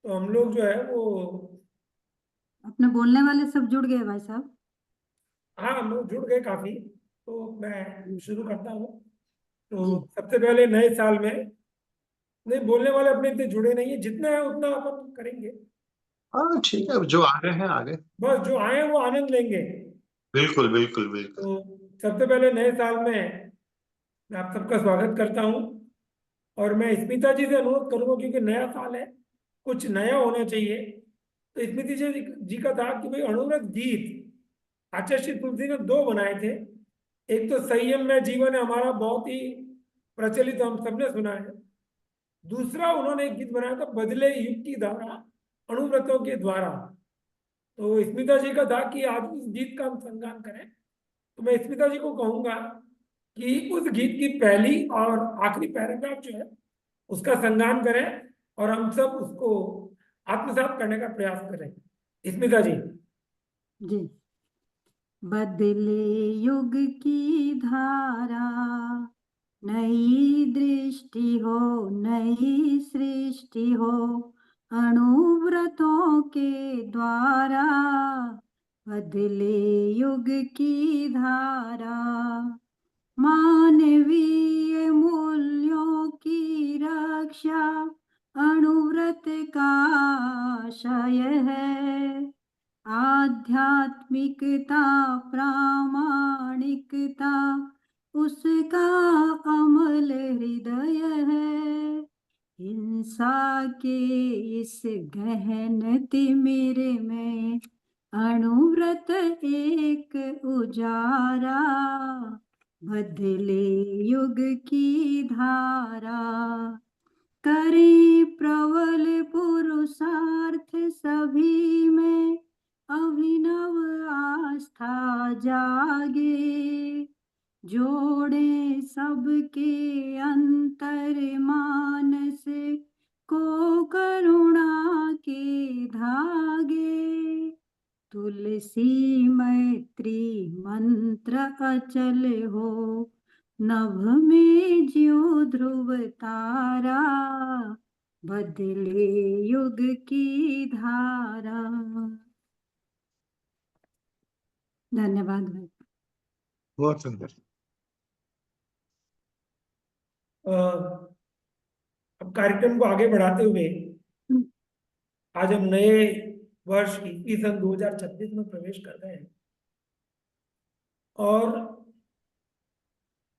तो हम लोग जो है वो, अपने बोलने वाले सब जुड़ गए भाई साहब। हाँ हम लोग जुड़ गए काफी। तो मैं जी। शुरू करता हूँ। जी। तो सबसे पहले नए साल में, नहीं बोलने वाले अपने इतने जुड़े नहीं है, जितना है उतना अपन करेंगे। हाँ ठीक है, जो आगे हैं आगे। बस जो आए हैं वो आनंद लेंगे। बिल्कुल बिल्कुल बिल्कुल। तो सबसे पहले नए साल में मैं आप सबका स्वागत करता हूँ। और मैं स्मिता जी से अनुरोध करूंगा, क्योंकि नया साल है, कुछ नया होना चाहिए। तो स्मिता जी का था कि भाई अणुव्रत गीत आचार्य श्री तुलसी ने दो बनाए थे। एक तो संयम में जीवन है हमारा, बहुत ही प्रचलित, हम सबने सुना है। दूसरा उन्होंने एक गीत बनाया था, बदले युग की धारा अणुव्रतों के द्वारा। तो स्मिता जी का था कि आज उस गीत का हम संगान करें। तो मैं स्मिता जी को कहूंगा कि उस गीत की पहली और आखिरी पैराग्राफ जो है उसका संगान करें, और हम सब उसको आत्मसात करने का प्रयास करें। स्मिता जी। जी। बदले युग की धारा, नई दृष्टि हो, नई सृष्टि हो, अणुव्रतों के द्वारा। बदले युग की धारा, मानवीय मूल्यों की रक्षा अणुव्रत का आशय है। आध्यात्मिकता, प्रामाणिकता उसका अमल हृदय है। हिंसा के इस गहन तिमिर में अणुव्रत एक उजारा। बदले युग की धारा, करें प्रबल पुरुषार्थ सभी में, अभिनव आस्था जागे। जोड़े सबके अंतर मानस को करुणा के धागे। तुलसी मैत्री मंत्र अचल हो, नभ में ज्यों ध्रुव तारा। बदले युग की धारा। धन्यवाद भाई। बहुत सुंदर। अब कार्यक्रम को आगे बढ़ाते हुए आज हम नए वर्ष ईस्वी सन 2026 में प्रवेश कर रहे हैं। और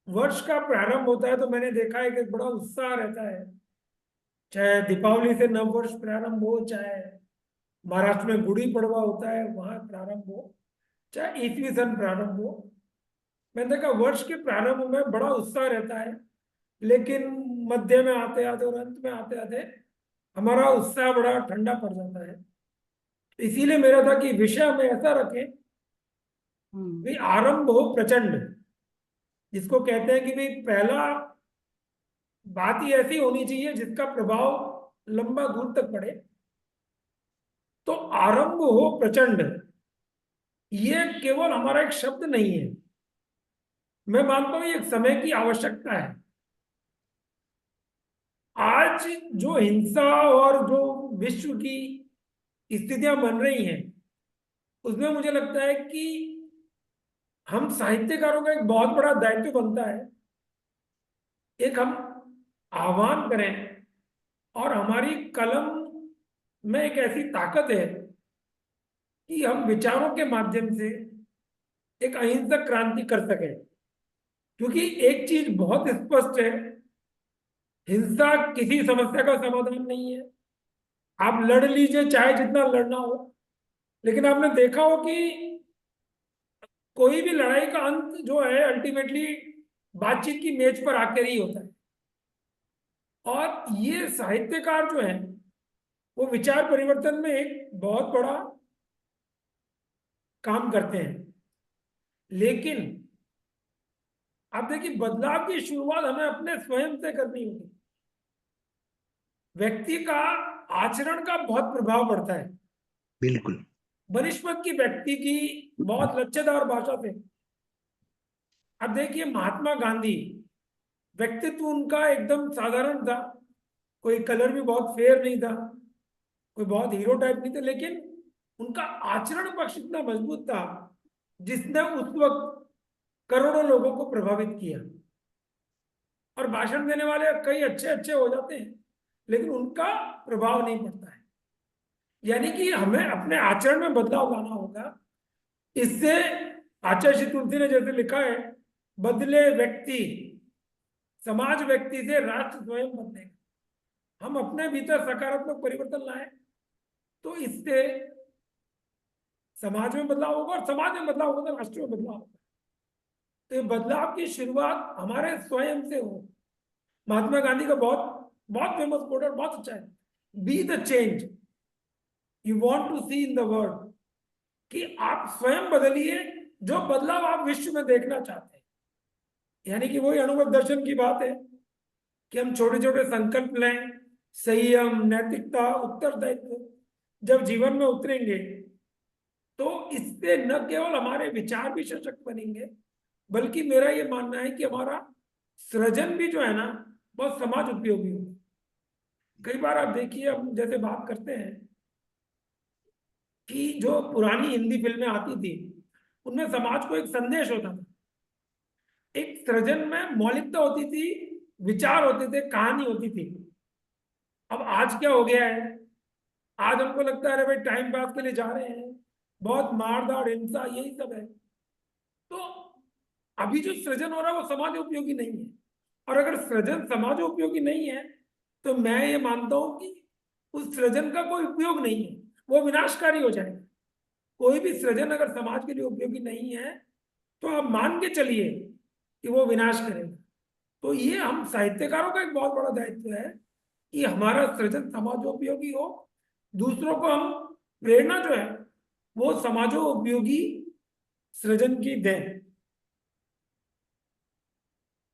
वर्ष का प्रारंभ होता है तो मैंने देखा है कि बड़ा उत्साह रहता है। चाहे दीपावली से नव वर्ष प्रारंभ हो, चाहे महाराष्ट्र में गुड़ी पड़वा होता है वहां प्रारंभ हो, चाहे ईस्वी सन प्रारंभ हो, मैंने देखा वर्ष के प्रारंभ में बड़ा उत्साह रहता है। लेकिन मध्य में आते आते और अंत में आते आते हमारा उत्साह बड़ा ठंडा पड़ जाता है। इसीलिए मेरा था कि विषय हम ऐसा रखें कि आरंभ हो प्रचंड, जिसको कहते हैं कि भाई पहला बात ही ऐसी होनी चाहिए जिसका प्रभाव लंबा दूर तक पड़े। तो आरंभ हो प्रचंड, ये केवल हमारा एक शब्द नहीं है। मैं मानता हूं ये एक समय की आवश्यकता है। आज जो हिंसा और जो विश्व की स्थितियां बन रही हैं, उसमें मुझे लगता है कि हम साहित्यकारों का एक बहुत बड़ा दायित्व बनता है। एक हम आह्वान करें, और हमारी कलम में एक ऐसी ताकत है कि हम विचारों के माध्यम से एक अहिंसक क्रांति कर सकें। क्योंकि एक चीज बहुत स्पष्ट है, हिंसा किसी समस्या का समाधान नहीं है। आप लड़ लीजिए चाहे जितना लड़ना हो, लेकिन आपने देखा हो कि कोई भी लड़ाई का अंत जो है अल्टीमेटली बातचीत की मेज पर आकर ही होता है। और ये साहित्यकार जो है वो विचार परिवर्तन में एक बहुत बड़ा काम करते हैं। लेकिन आप देखिए, बदलाव की शुरुआत हमें अपने स्वयं से करनी होगी। व्यक्ति का आचरण का बहुत प्रभाव पड़ता है। बिल्कुल। बनिस्पत की व्यक्ति की बहुत लच्छेदार भाषा से। अब देखिए महात्मा गांधी, व्यक्तित्व उनका एकदम साधारण था, कोई कलर भी बहुत फेयर नहीं था, कोई बहुत हीरो टाइप नहीं थे, लेकिन उनका आचरण पक्ष इतना मजबूत था जिसने उस वक्त करोड़ों लोगों को प्रभावित किया। और भाषण देने वाले कई अच्छे अच्छे हो जाते हैं, लेकिन उनका प्रभाव नहीं पड़ता है। यानी कि हमें अपने आचरण में बदलाव लाना होगा। इससे आचार्य श्री तुलसी ने जैसे लिखा है, बदले व्यक्ति, समाज व्यक्ति से राष्ट्र स्वयं बदलेगा। हम अपने भीतर सकारात्मक परिवर्तन लाए तो इससे समाज में बदलाव होगा, और समाज में बदलाव होगा तो राष्ट्र में बदलाव होगा। तो ये बदलाव की शुरुआत हमारे स्वयं से हो। महात्मा गांधी का बहुत बहुत फेमस कोट है, बहुत अच्छा है, be the change you want to see in the world. कि आप स्वयं बदलिए जो बदलाव आप विश्व में देखना चाहते हैं। यानी कि वही अनुभव दर्शन की बात है कि हम छोटे छोटे संकल्प लें, संयम, नैतिकता, उत्तरदायित्व जब जीवन में उतरेंगे तो इससे न केवल हमारे विचार भी सशक्त बनेंगे, बल्कि मेरा ये मानना है कि हमारा सृजन भी जो है ना बहुत समाज उपयोगी होगा। कई बार आप देखिए, हम जैसे बात करते हैं कि जो पुरानी हिंदी फिल्में आती थी उनमें समाज को एक संदेश होता था, एक सृजन में मौलिकता होती थी, विचार होते थे, कहानी होती थी। अब आज क्या हो गया है, आज हमको लगता है अरे भाई टाइम पास के लिए जा रहे हैं, बहुत मारदार, हिंसा, यही सब है। तो अभी जो सृजन हो रहा है वो समाज उपयोगी नहीं है। और अगर सृजन समाज उपयोगी नहीं है तो मैं ये मानता हूं कि उस सृजन का कोई उपयोग नहीं है, वो विनाशकारी हो जाएगा। कोई भी सृजन अगर समाज के लिए उपयोगी नहीं है तो आप मान के चलिए कि वो विनाश करेगा। तो ये हम साहित्यकारों का एक बहुत बड़ा दायित्व है कि हमारा सृजन समाजोपयोगी हो, दूसरों को हम प्रेरणा जो है वो समाजोपयोगी सृजन की दें।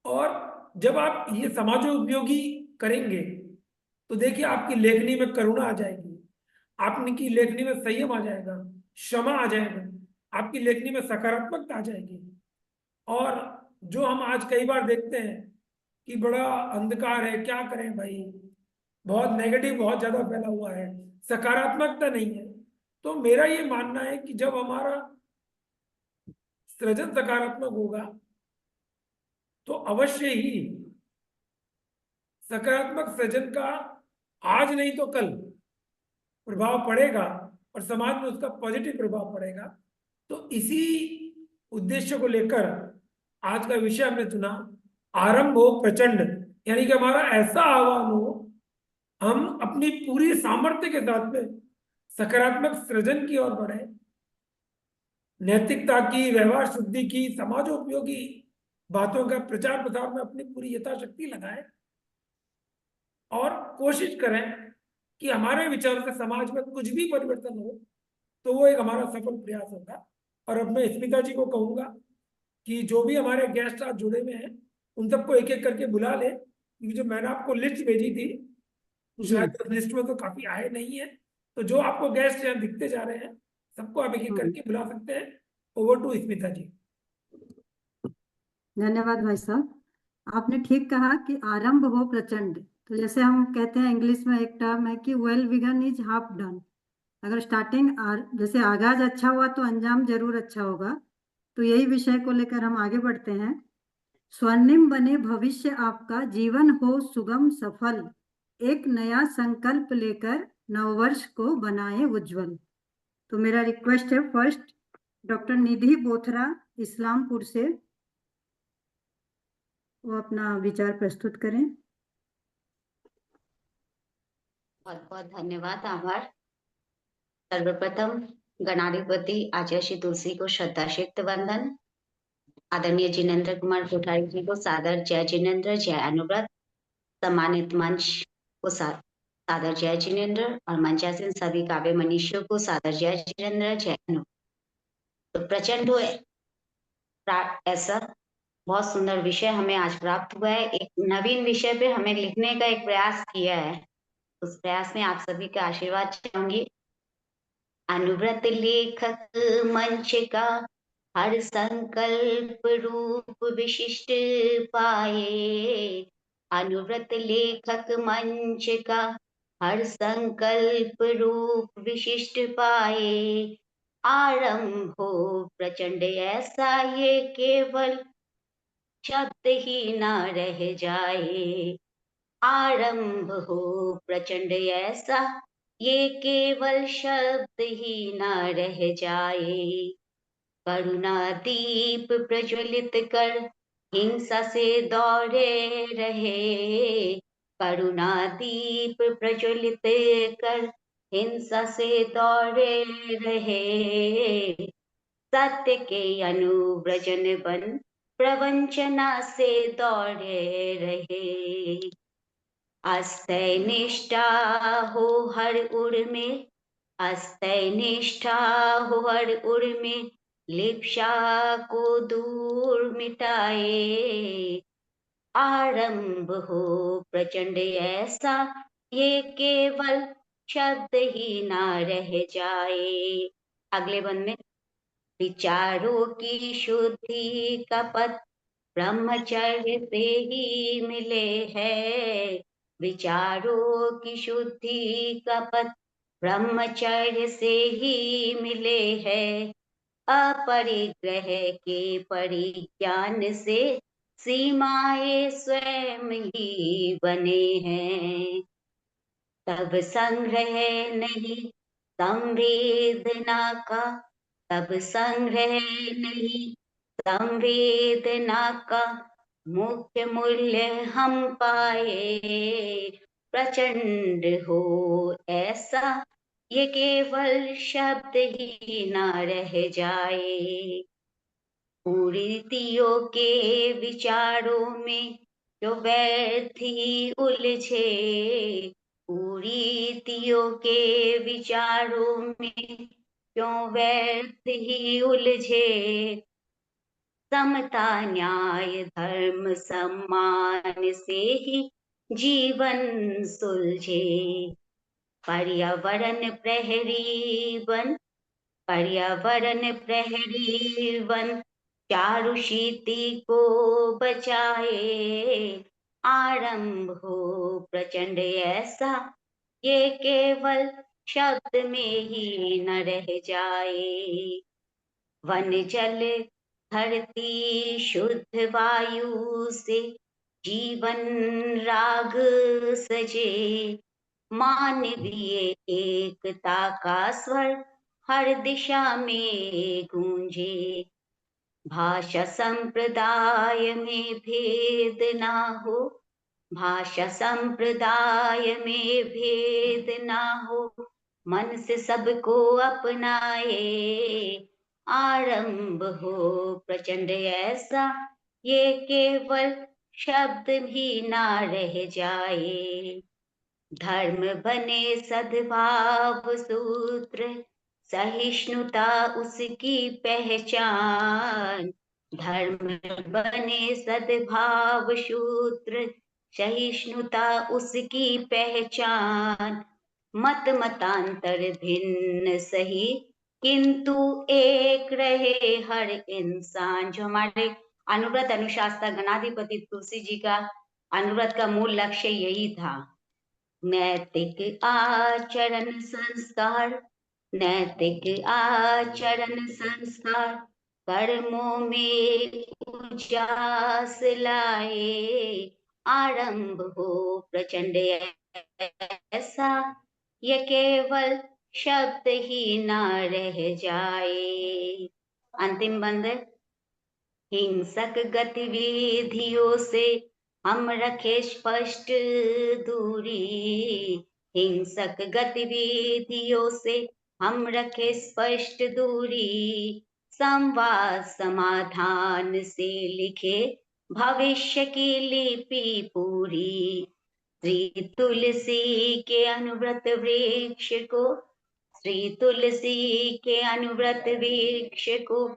और जब आप ये समाजोपयोगी करेंगे तो देखिए आपकी लेखनी में करुणा आ जाएगी, आपकी लेखनी में संयम आ जाएगा, क्षमा आ जाएगा, आपकी लेखनी में सकारात्मकता आ जाएगी। और जो हम आज कई बार देखते हैं कि बड़ा अंधकार है, क्या करें भाई, बहुत नेगेटिव बहुत ज्यादा फैला हुआ है, सकारात्मकता नहीं है। तो मेरा ये मानना है कि जब हमारा सृजन सकारात्मक होगा तो अवश्य ही सकारात्मक सृजन का आज नहीं तो कल प्रभाव पड़ेगा और समाज में उसका पॉजिटिव प्रभाव पड़ेगा। तो इसी उद्देश्य को लेकर आज का विषय हमने चुना, आरंभ हो प्रचंड। यानी कि हमारा ऐसा आह्वान हो, हम अपनी पूरी सामर्थ्य के साथ में सकारात्मक सृजन की ओर बढ़े, नैतिकता की, व्यवहार शुद्धि की, समाजोपयोगी बातों का प्रचार प्रसार में अपनी पूरी यथाशक्ति लगाए और कोशिश करें कि हमारे विचार से समाज में कुछ भी परिवर्तन हो तो वो एक हमारा सफल प्रयास होगा। और अब मैं स्मिता जी को कहूंगा कि जो भी हमारे गेस्ट आज जुड़े हुए हैं उन सबको एक एक करके बुला ले, क्योंकि जो मैंने आपको लिस्ट भेजी थी शायद उस लिस्ट में तो काफी आए नहीं है। तो जो आपको गेस्ट यहाँ दिखते जा रहे हैं सबको आप एक एक करके बुला सकते हैं। ओवर टू स्मिता जी। धन्यवाद भाई साहब। आपने ठीक कहा कि आरंभ हो प्रचंड। तो जैसे हम कहते हैं इंग्लिश में एक टर्म है कि well begun is half done. अगर जैसे आगाज अच्छा हुआ तो अंजाम जरूर अच्छा होगा। तो यही विषय को लेकर हम आगे बढ़ते हैं। स्वर्णिम बने भविष्य आपका, जीवन हो सुगम सफल, एक नया संकल्प लेकर नववर्ष को बनाए उज्जवल। तो मेरा रिक्वेस्ट है फर्स्ट डॉक्टर निधि बोथरा इस्लामपुर से, वो अपना विचार प्रस्तुत करें। बहुत बहुत धन्यवाद, आभार। सर्वप्रथम गणाधिपति आचार्य श्री तुलसी को श्रद्धाशीक्त वंदन। आदरणीय जिनेन्द्र कुमार कोठारी जी को सादर जय जिनेन्द्र, जय अनुव्रत। सम्मानित मंच को सादर जय जिनेन्द्र और मंचासीन सभी काव्य मनीषियों को सादर जय जिनेन्द्र, जय अनुव्रत। तो प्रचंड ऐसा बहुत सुंदर विषय हमें आज प्राप्त हुआ है। एक नवीन विषय पे हमें लिखने का एक प्रयास किया है। उस प्रयास में आप सभी का आशीर्वाद चाहूंगी। अनुव्रत लेखक मंच का हर संकल्प रूप विशिष्ट पाए। अनुव्रत लेखक मंच का हर संकल्प रूप विशिष्ट पाए, आरंभ हो प्रचंड ऐसा ये केवल शब्द ही ना रह जाए। आरंभ हो प्रचंड ऐसा ये केवल शब्द ही ना रह जाए। करुणा दीप प्रज्वलित कर हिंसा से दौड़े रहे, करुणा दीप प्रज्वलित कर हिंसा से दौड़े रहे। सत्य के अनुव्रजन बन प्रवंचना से दौड़े रहे। अस्थय निष्ठा हो हर उर में, अस्थय निष्ठा हो हर उर में, लिप्सा को दूर मिटाए। आरंभ हो प्रचंड ऐसा ये केवल शब्द ही ना रह जाए। अगले बंद में विचारों की शुद्धि का पथ ब्रह्मचर्य से ही मिले है। विचारों की शुद्धि का पथ ब्रह्मचर्य से ही मिले है। अपरिग्रह के परिज्ञान से सीमाएं स्वयं ही बने हैं। तब संग्रह नहीं संवेदना का, तब संग्रह नहीं संवेदना का मुख्य मूल्य हम पाए। प्रचंड हो ऐसा ये केवल शब्द ही ना रह जाए। कुरीतियों के विचारों में जो व्यर्थ ही उलझे, कुरीतियों के विचारों में क्यों व्यर्थ ही उलझे। समता न्याय धर्म सम्मान से ही जीवन सुलझे। पर्यावरण प्रहरी बन, पर्यावरण प्रहरी बन चारुशीति को बचाए। आरंभ हो प्रचंड ऐसा ये केवल शब्द में ही न रह जाए। वन जल धरती शुद्ध वायु से जीवन राग सजे। मानवीय एकता का स्वर हर दिशा में गूंजे। भाषा संप्रदाय में भेद ना हो, भाषा संप्रदाय में भेद ना हो, मन से सबको अपनाए। आरंभ हो प्रचंड ऐसा ये केवल शब्द भी ना रह जाए। धर्म बने सद्भाव सूत्र, सहिष्णुता उसकी पहचान। धर्म बने सद्भाव सूत्र, सहिष्णुता उसकी पहचान। मत मतांतर भिन्न सही किंतु एक रहे हर इंसान। जो हमारे अनुव्रत अनुशास्त्र गणाधिपति तुलसी जी का अनुव्रत का मूल लक्ष्य यही था। नैतिक आचरण संस्कार, नैतिक आचरण संस्कार कर्मों में उजास लाए। आरंभ हो प्रचंड ऐसा ये केवल शब्द ही ना रह जाए। अंतिम बंद। हिंसक गतिविधियों से हम रखे स्पष्ट दूरी। हिंसक गतिविधियों से हम रखे स्पष्ट दूरी। संवाद समाधान से लिखे भविष्य की लिपि पूरी। श्री तुलसी के अनुव्रत वृक्ष को, श्री तुलसी के अनुव्रत वृक्ष को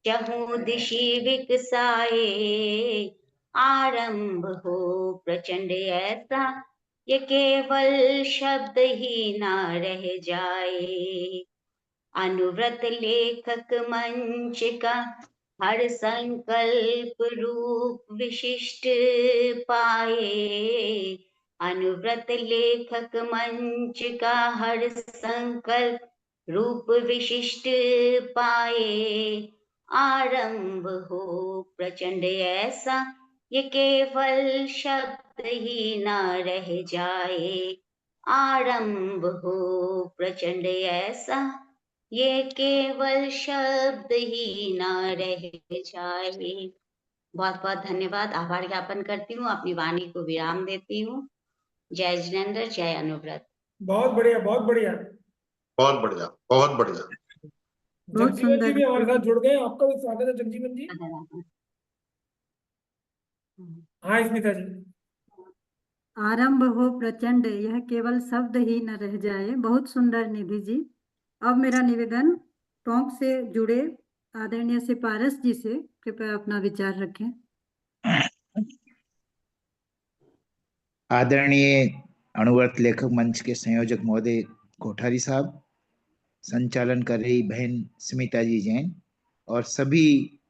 चहु दिशि विकसाए। आरंभ हो प्रचंड ऐसा ये केवल शब्द ही ना रह जाए। अनुव्रत लेखक मंच का हर संकल्प रूप विशिष्ट पाए। अनुव्रत लेखक मंच का हर संकल्प रूप विशिष्ट पाए, आरंभ हो प्रचंड ऐसा ये केवल शब्द ही ना रह जाए, आरंभ हो प्रचंड ऐसा ये केवल शब्द ही ना रह जाए। बहुत बहुत धन्यवाद, आभार ज्ञापन करती हूँ, अपनी वाणी को विराम देती हूँ। जय जिनेन्द्र, जय अनुव्रत। बहुत बढ़िया, बहुत बढ़िया। बहुत बढ़िया, बहुत बढ़िया। बहुत जगजीवन जी सुंदर। भी हमारे साथ जुड़ गए, आपका भी स्वागत है जगजीवन जी। हाँ स्मिता जी। आरंभ हो प्रचंड यह केवल शब्द ही न रह जाए। बहुत सुंदर निधि जी। अब मेरा निवेदन टोंक से जुड़े आदरणीय श्री पारस जी से, कृपया अपना विचार रखें। आदरणीय अणुव्रत लेखक मंच के संयोजक महोदय कोठारी साहब, संचालन कर रही बहन स्मिता जी जैन और सभी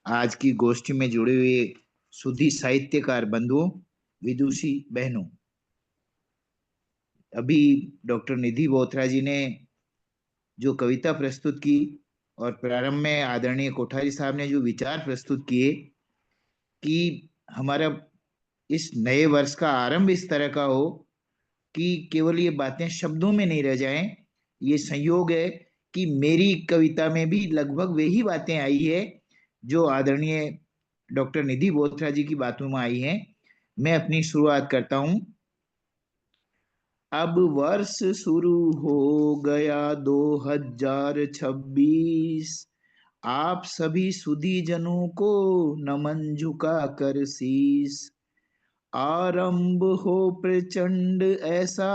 आज की गोष्ठी में जुड़े हुए सुधी साहित्यकार बंधुओं, विदुषी बहनों, अभी डॉक्टर निधि बोथरा जी ने जो कविता प्रस्तुत की और प्रारंभ में आदरणीय कोठारी साहब ने जो विचार प्रस्तुत किए कि हमारा इस नए वर्ष का आरंभ इस तरह का हो कि केवल ये बातें शब्दों में नहीं रह जाएं। ये संयोग है कि मेरी कविता में भी लगभग वही बातें आई है जो आदरणीय डॉक्टर निधि बोथरा जी की बातों में आई हैं। मैं अपनी शुरुआत करता हूं। अब वर्ष शुरू हो गया 2026, आप सभी सुधी जनों को नमन झुका कर शीस। आरंभ हो प्रचंड ऐसा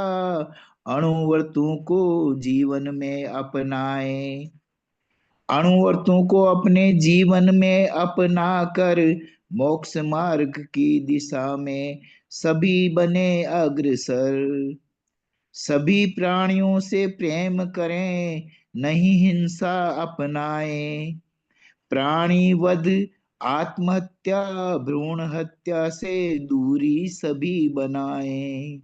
अणुव्रतों को जीवन में अपनाए, अणुव्रतों को अपने जीवन में अपना कर मोक्ष मार्ग की दिशा में सभी बने अग्रसर। सभी प्राणियों से प्रेम करें, नहीं हिंसा अपनाएं, प्राणी वध आत्महत्या भ्रूण हत्या से दूरी सभी बनाएं।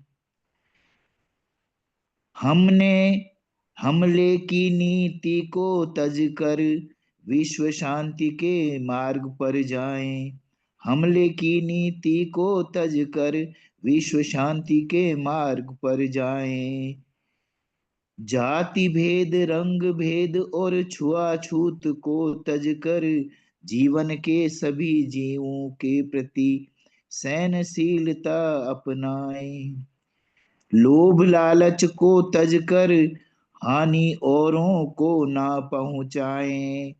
हमने हमले की नीति को तज कर विश्व शांति के मार्ग पर जाएं। हमले की नीति को तज कर विश्व शांति के मार्ग पर जाएं। जाति भेद, रंग भेद और छुआछूत को तज कर जीवन के सभी जीवों के प्रति सहनशीलता अपनाएं। लोभ लालच को तज कर हानि औरों को ना पहुंचाएं।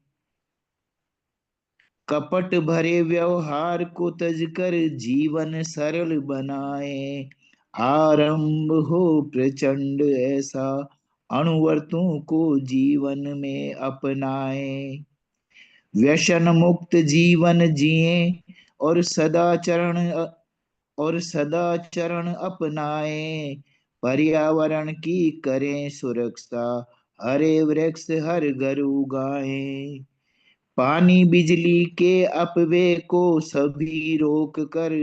कपट भरे व्यवहार को तज कर जीवन सरल बनाएं। आरंभ हो प्रचंड ऐसा अणुव्रतों को जीवन में अपनाएं। व्यसन मुक्त जीवन जिए और सदाचरण अपनाएं। पर्यावरण की करें सुरक्षा, हरे वृक्ष हर घर उगाएं। पानी बिजली के अपव्यय को सभी रोक कर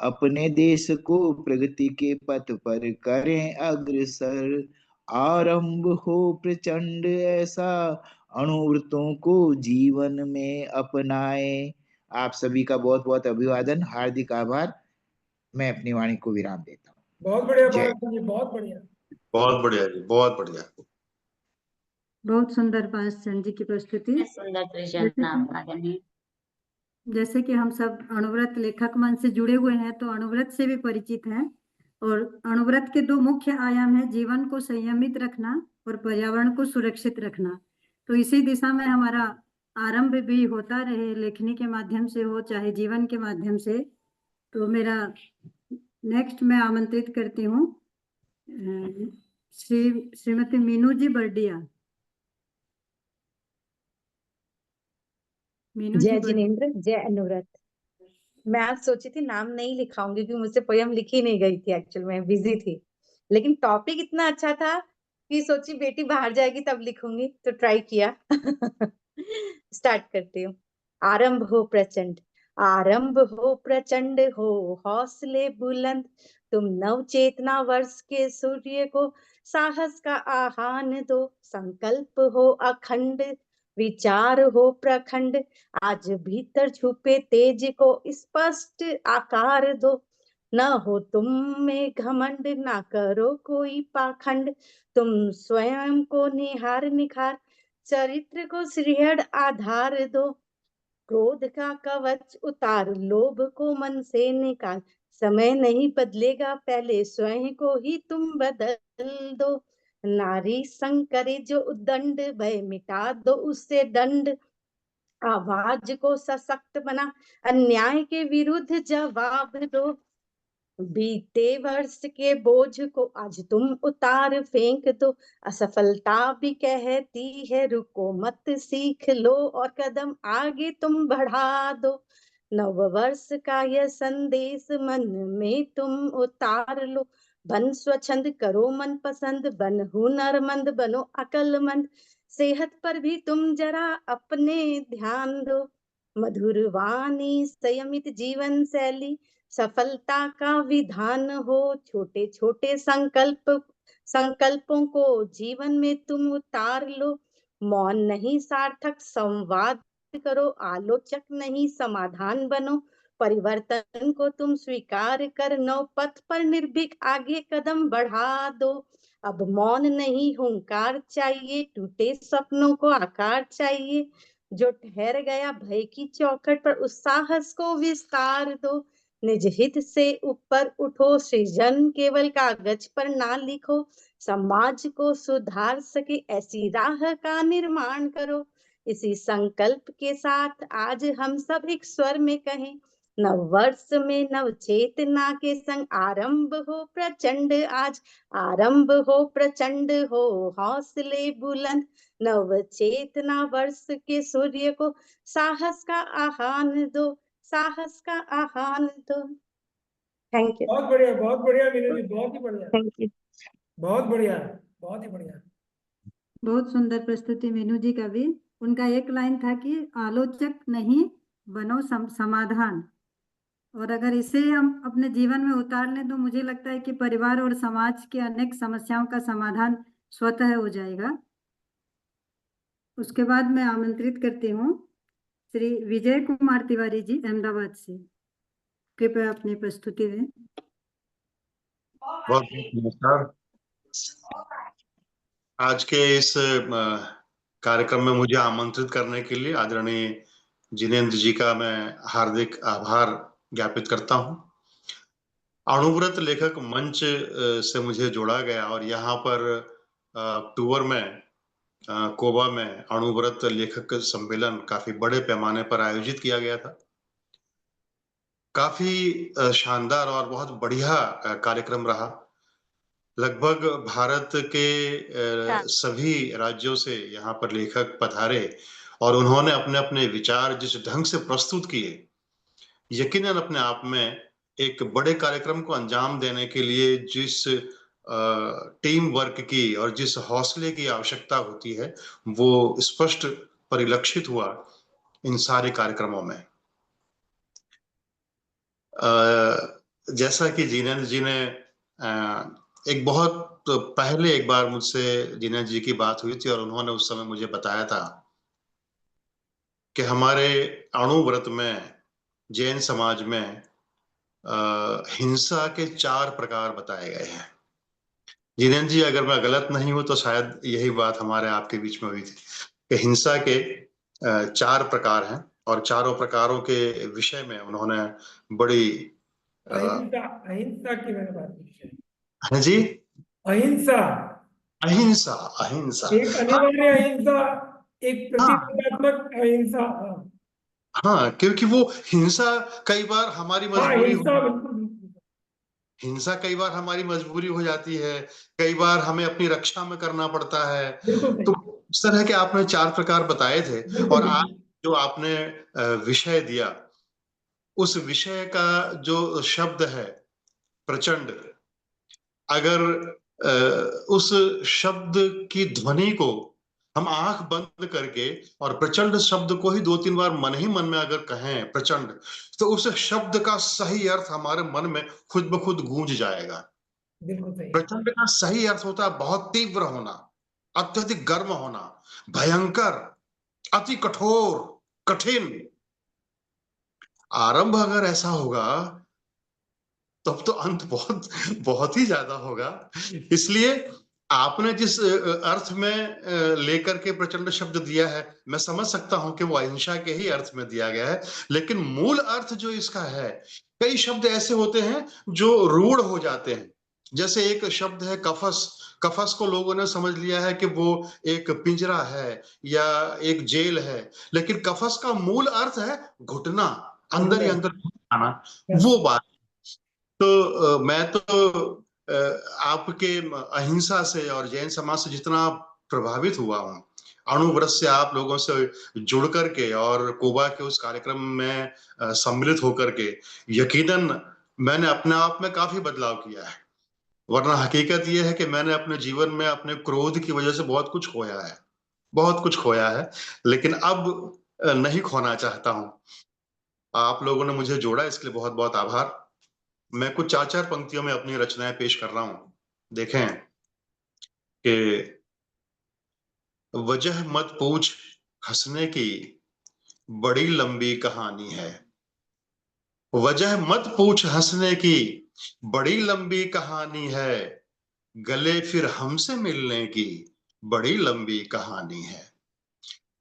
अपने देश को प्रगति के पथ पर करें अग्रसर। आरंभ हो प्रचंड ऐसा अणुव्रतों को जीवन में अपनाएं। आप सभी का बहुत बहुत अभिवादन, हार्दिक आभार। मैं अपनी वाणी को विराम देता हूँ। बहुत बढ़िया जय। पारस जी, बहुत बढ़िया। बहुत बढ़िया जी, बहुत बढ़िया। बहुत सुंदर पारस चंद जी की प्रस्तुति। सुंदर जैसे सृजन कि जैसे कि हम सब अणुव्रत लेखक मंच से जुड़े हुए हैं तो अणुव्रत से भी परिचित हैं। और अणुव्रत के दो मुख्य आयाम हैं, जीवन को संयमित रखना और पर्यावरण को सुरक्षित रखना। तो इसी दिशा में हमारा आरंभ भी होता रहे, लेखनी के माध्यम से हो चाहे जीवन के माध्यम से। तो मेरा नेक्स्ट मैं आमंत्रित करती हूँ श्रीमती मीनू जी बर्डिया। मीनू जय जी जिनेन्द्र, जय अनुव्रत। मैं आज सोची थी नाम नहीं लिखाऊंगी क्योंकि मुझसे पोयम लिखी नहीं गई थी, एक्चुअल में बिजी थी। लेकिन टॉपिक इतना अच्छा था कि सोची बेटी बाहर जाएगी तब लिखूंगी, तो ट्राई किया। स्टार्ट करती हूँ। आरंभ हो प्रचंड। आरंभ हो प्रचंड हो हौसले बुलंद, तुम नव चेतना वर्ष के सूर्य को साहस का आह्वान दो। संकल्प हो अखंड, विचार हो प्रखंड, आज भीतर छुपे तेज को स्पष्ट आकार दो। न हो तुम में घमंड, ना करो कोई पाखंड, तुम स्वयं को निखार, चरित्र को सुदृढ़ आधार दो। क्रोध का कवच उतार, लोभ को मन से निकाल, समय नहीं बदलेगा, पहले स्वयं को ही तुम बदल दो। नारी संग करे जो उद्दंड, भय मिटा दो उससे दंड, आवाज को सशक्त बना, अन्याय के विरुद्ध जवाब दो। बीते वर्ष के बोझ को आज तुम उतार फेंक दो, असफलता भी कहती है रुको मत, सीख लो और कदम आगे तुम बढ़ा दो। नव वर्ष का यह संदेश मन में तुम उतार लो, बन स्वच्छंद करो मन पसंद, बन हुनरमंद बनो अकलमंद, सेहत पर भी तुम जरा अपने ध्यान दो। मधुर वाणी संयमित जीवन शैली, सफलता का विधान हो। छोटे छोटे संकल्पों को जीवन में तुम उतार लो, मौन नहीं सार्थक संवाद करो, आलोचक नहीं समाधान बनो। परिवर्तन को तुम स्वीकार कर नव पथ पर निर्भीक आगे कदम बढ़ा दो। अब मौन नहीं हुंकार चाहिए, टूटे सपनों को आकार चाहिए, जो ठहर गया भय की चौखट पर उस साहस को विस्तार दो। निज हित से ऊपर उठो, सृजन केवल कागज पर ना लिखो, समाज को सुधार सके ऐसी राह का निर्माण करो। इसी संकल्प के साथ आज हम सब एक स्वर में कहें, नव वर्ष में नव चेतना के संग आरंभ हो प्रचंड आज, आरंभ हो प्रचंड हो हौसले बुलंद, नव चेतना वर्ष के सूर्य को साहस का आह्वान दो, साहस का आह्वान दो। Thank you. बहुत बढ़िया मीनू जी, बहुत ही बढ़िया, थैंक यू। बहुत बढ़िया, बहुत ही बढ़िया। बहुत सुंदर प्रस्तुति मीनू जी का भी। उनका एक लाइन था कि आलोचक नहीं बनो समाधान, और अगर इसे हम अपने जीवन में उतार लें तो मुझे लगता है कि परिवार और समाज के अनेक समस्याओं का समाधान स्वतः हो जाएगा। उसके बाद मैं आमंत्रित करती हूँ श्री विजय कुमार तिवारी जी अहमदाबाद से, कृपया अपनी प्रस्तुति दें। बहुत बहुत नमस्कार। आज के इस कार्यक्रम में मुझे आमंत्रित करने के लिए आदरणीय जिनेंद्र जी का मैं हार्दिक आभार ज्ञापित करता हूं। अणुव्रत लेखक मंच से मुझे जोड़ा गया और यहाँ पर अक्टूबर में कोबा में अणुव्रत लेखक सम्मेलन काफी बड़े पैमाने पर आयोजित किया गया था। काफी शानदार और बहुत बढ़िया कार्यक्रम रहा। लगभग भारत के सभी राज्यों से यहाँ पर लेखक पधारे और उन्होंने अपने अपने विचार जिस ढंग से प्रस्तुत किए, यकीनन अपने आप में एक बड़े कार्यक्रम को अंजाम देने के लिए जिस टीम वर्क की और जिस हौसले की आवश्यकता होती है वो स्पष्ट परिलक्षित हुआ इन सारे कार्यक्रमों में। जैसा कि जिनेंद्र जी ने एक बहुत पहले एक बार मुझसे जिनेंद्र जी की बात हुई थी और उन्होंने उस समय मुझे बताया था कि हमारे अणुव्रत में जैन समाज में हिंसा के 4 प्रकार बताए गए हैं। जिनेंद्र जी, अगर मैं गलत नहीं हूं तो शायद यही बात हमारे आपके बीच में हुई थी कि हिंसा के 4 प्रकार हैं और चारों प्रकारों के विषय में उन्होंने बड़ी अहिंसा, अहिंसा की मैंने बात की है। हाँ जी, अहिंसा, अहिंसा, अहिंसा, एक अनिवार्य अहिंसा, एक हाँ प्रतिबंधात्मक अहिंसा। हाँ, क्योंकि वो हिंसा कई बार हमारी मजबूरी हिंसा हो, बिल्कुल। हिंसा कई बार हमारी मजबूरी हो जाती है, कई बार हमें अपनी रक्षा में करना पड़ता है। बिल्कुल तो सही, इस तरह के आपने 4 प्रकार बताए थे बिल्कुल और आज बिल्कुल। जो आपने विषय दिया, उस विषय का जो शब्द है प्रचंड, अगर उस शब्द की ध्वनि को हम आंख बंद करके और प्रचंड शब्द को ही 2-3 बार मन ही मन में अगर कहें प्रचंड, तो उस शब्द का सही अर्थ हमारे मन में खुद ब खुद गूंज जाएगा। बिल्कुल सही। प्रचंड का सही अर्थ होता है बहुत तीव्र होना, अत्यधिक गर्म होना, भयंकर, अति कठोर, कठिन। आरंभ अगर ऐसा होगा तब तो अंत बहुत बहुत ही ज्यादा होगा। इसलिए आपने जिस अर्थ में लेकर के प्रचंड शब्द दिया है, मैं समझ सकता हूं कि वो अहिंसा के ही अर्थ में दिया गया है, लेकिन मूल अर्थ जो इसका है, कई शब्द ऐसे होते हैं जो रूढ़ हो जाते हैं। जैसे एक शब्द है कफस। कफस को लोगों ने समझ लिया है कि वो एक पिंजरा है या एक जेल है, लेकिन कफस का मूल अर्थ है घुटना, अंदर ही अंदर आना, वो बात। तो मैं तो आपके अहिंसा से और जैन समाज से जितना प्रभावित हुआ हूँ, अणुव्रत से आप लोगों से जुड़ करके और कोबा के उस कार्यक्रम में सम्मिलित होकर के, यकीनन मैंने अपने आप में काफी बदलाव किया है। वरना हकीकत यह है कि मैंने अपने जीवन में अपने क्रोध की वजह से बहुत कुछ खोया है, बहुत कुछ खोया है, लेकिन अब नहीं खोना चाहता हूँ। आप लोगों ने मुझे जोड़ा, इसके लिए बहुत बहुत आभार। मैं कुछ 4-4 पंक्तियों में अपनी रचनाएं पेश कर रहा हूं। देखें कि वजह मत पूछ हंसने की बड़ी लंबी कहानी है। वजह मत पूछ हंसने की बड़ी लंबी कहानी है, गले फिर हमसे मिलने की बड़ी लंबी कहानी है।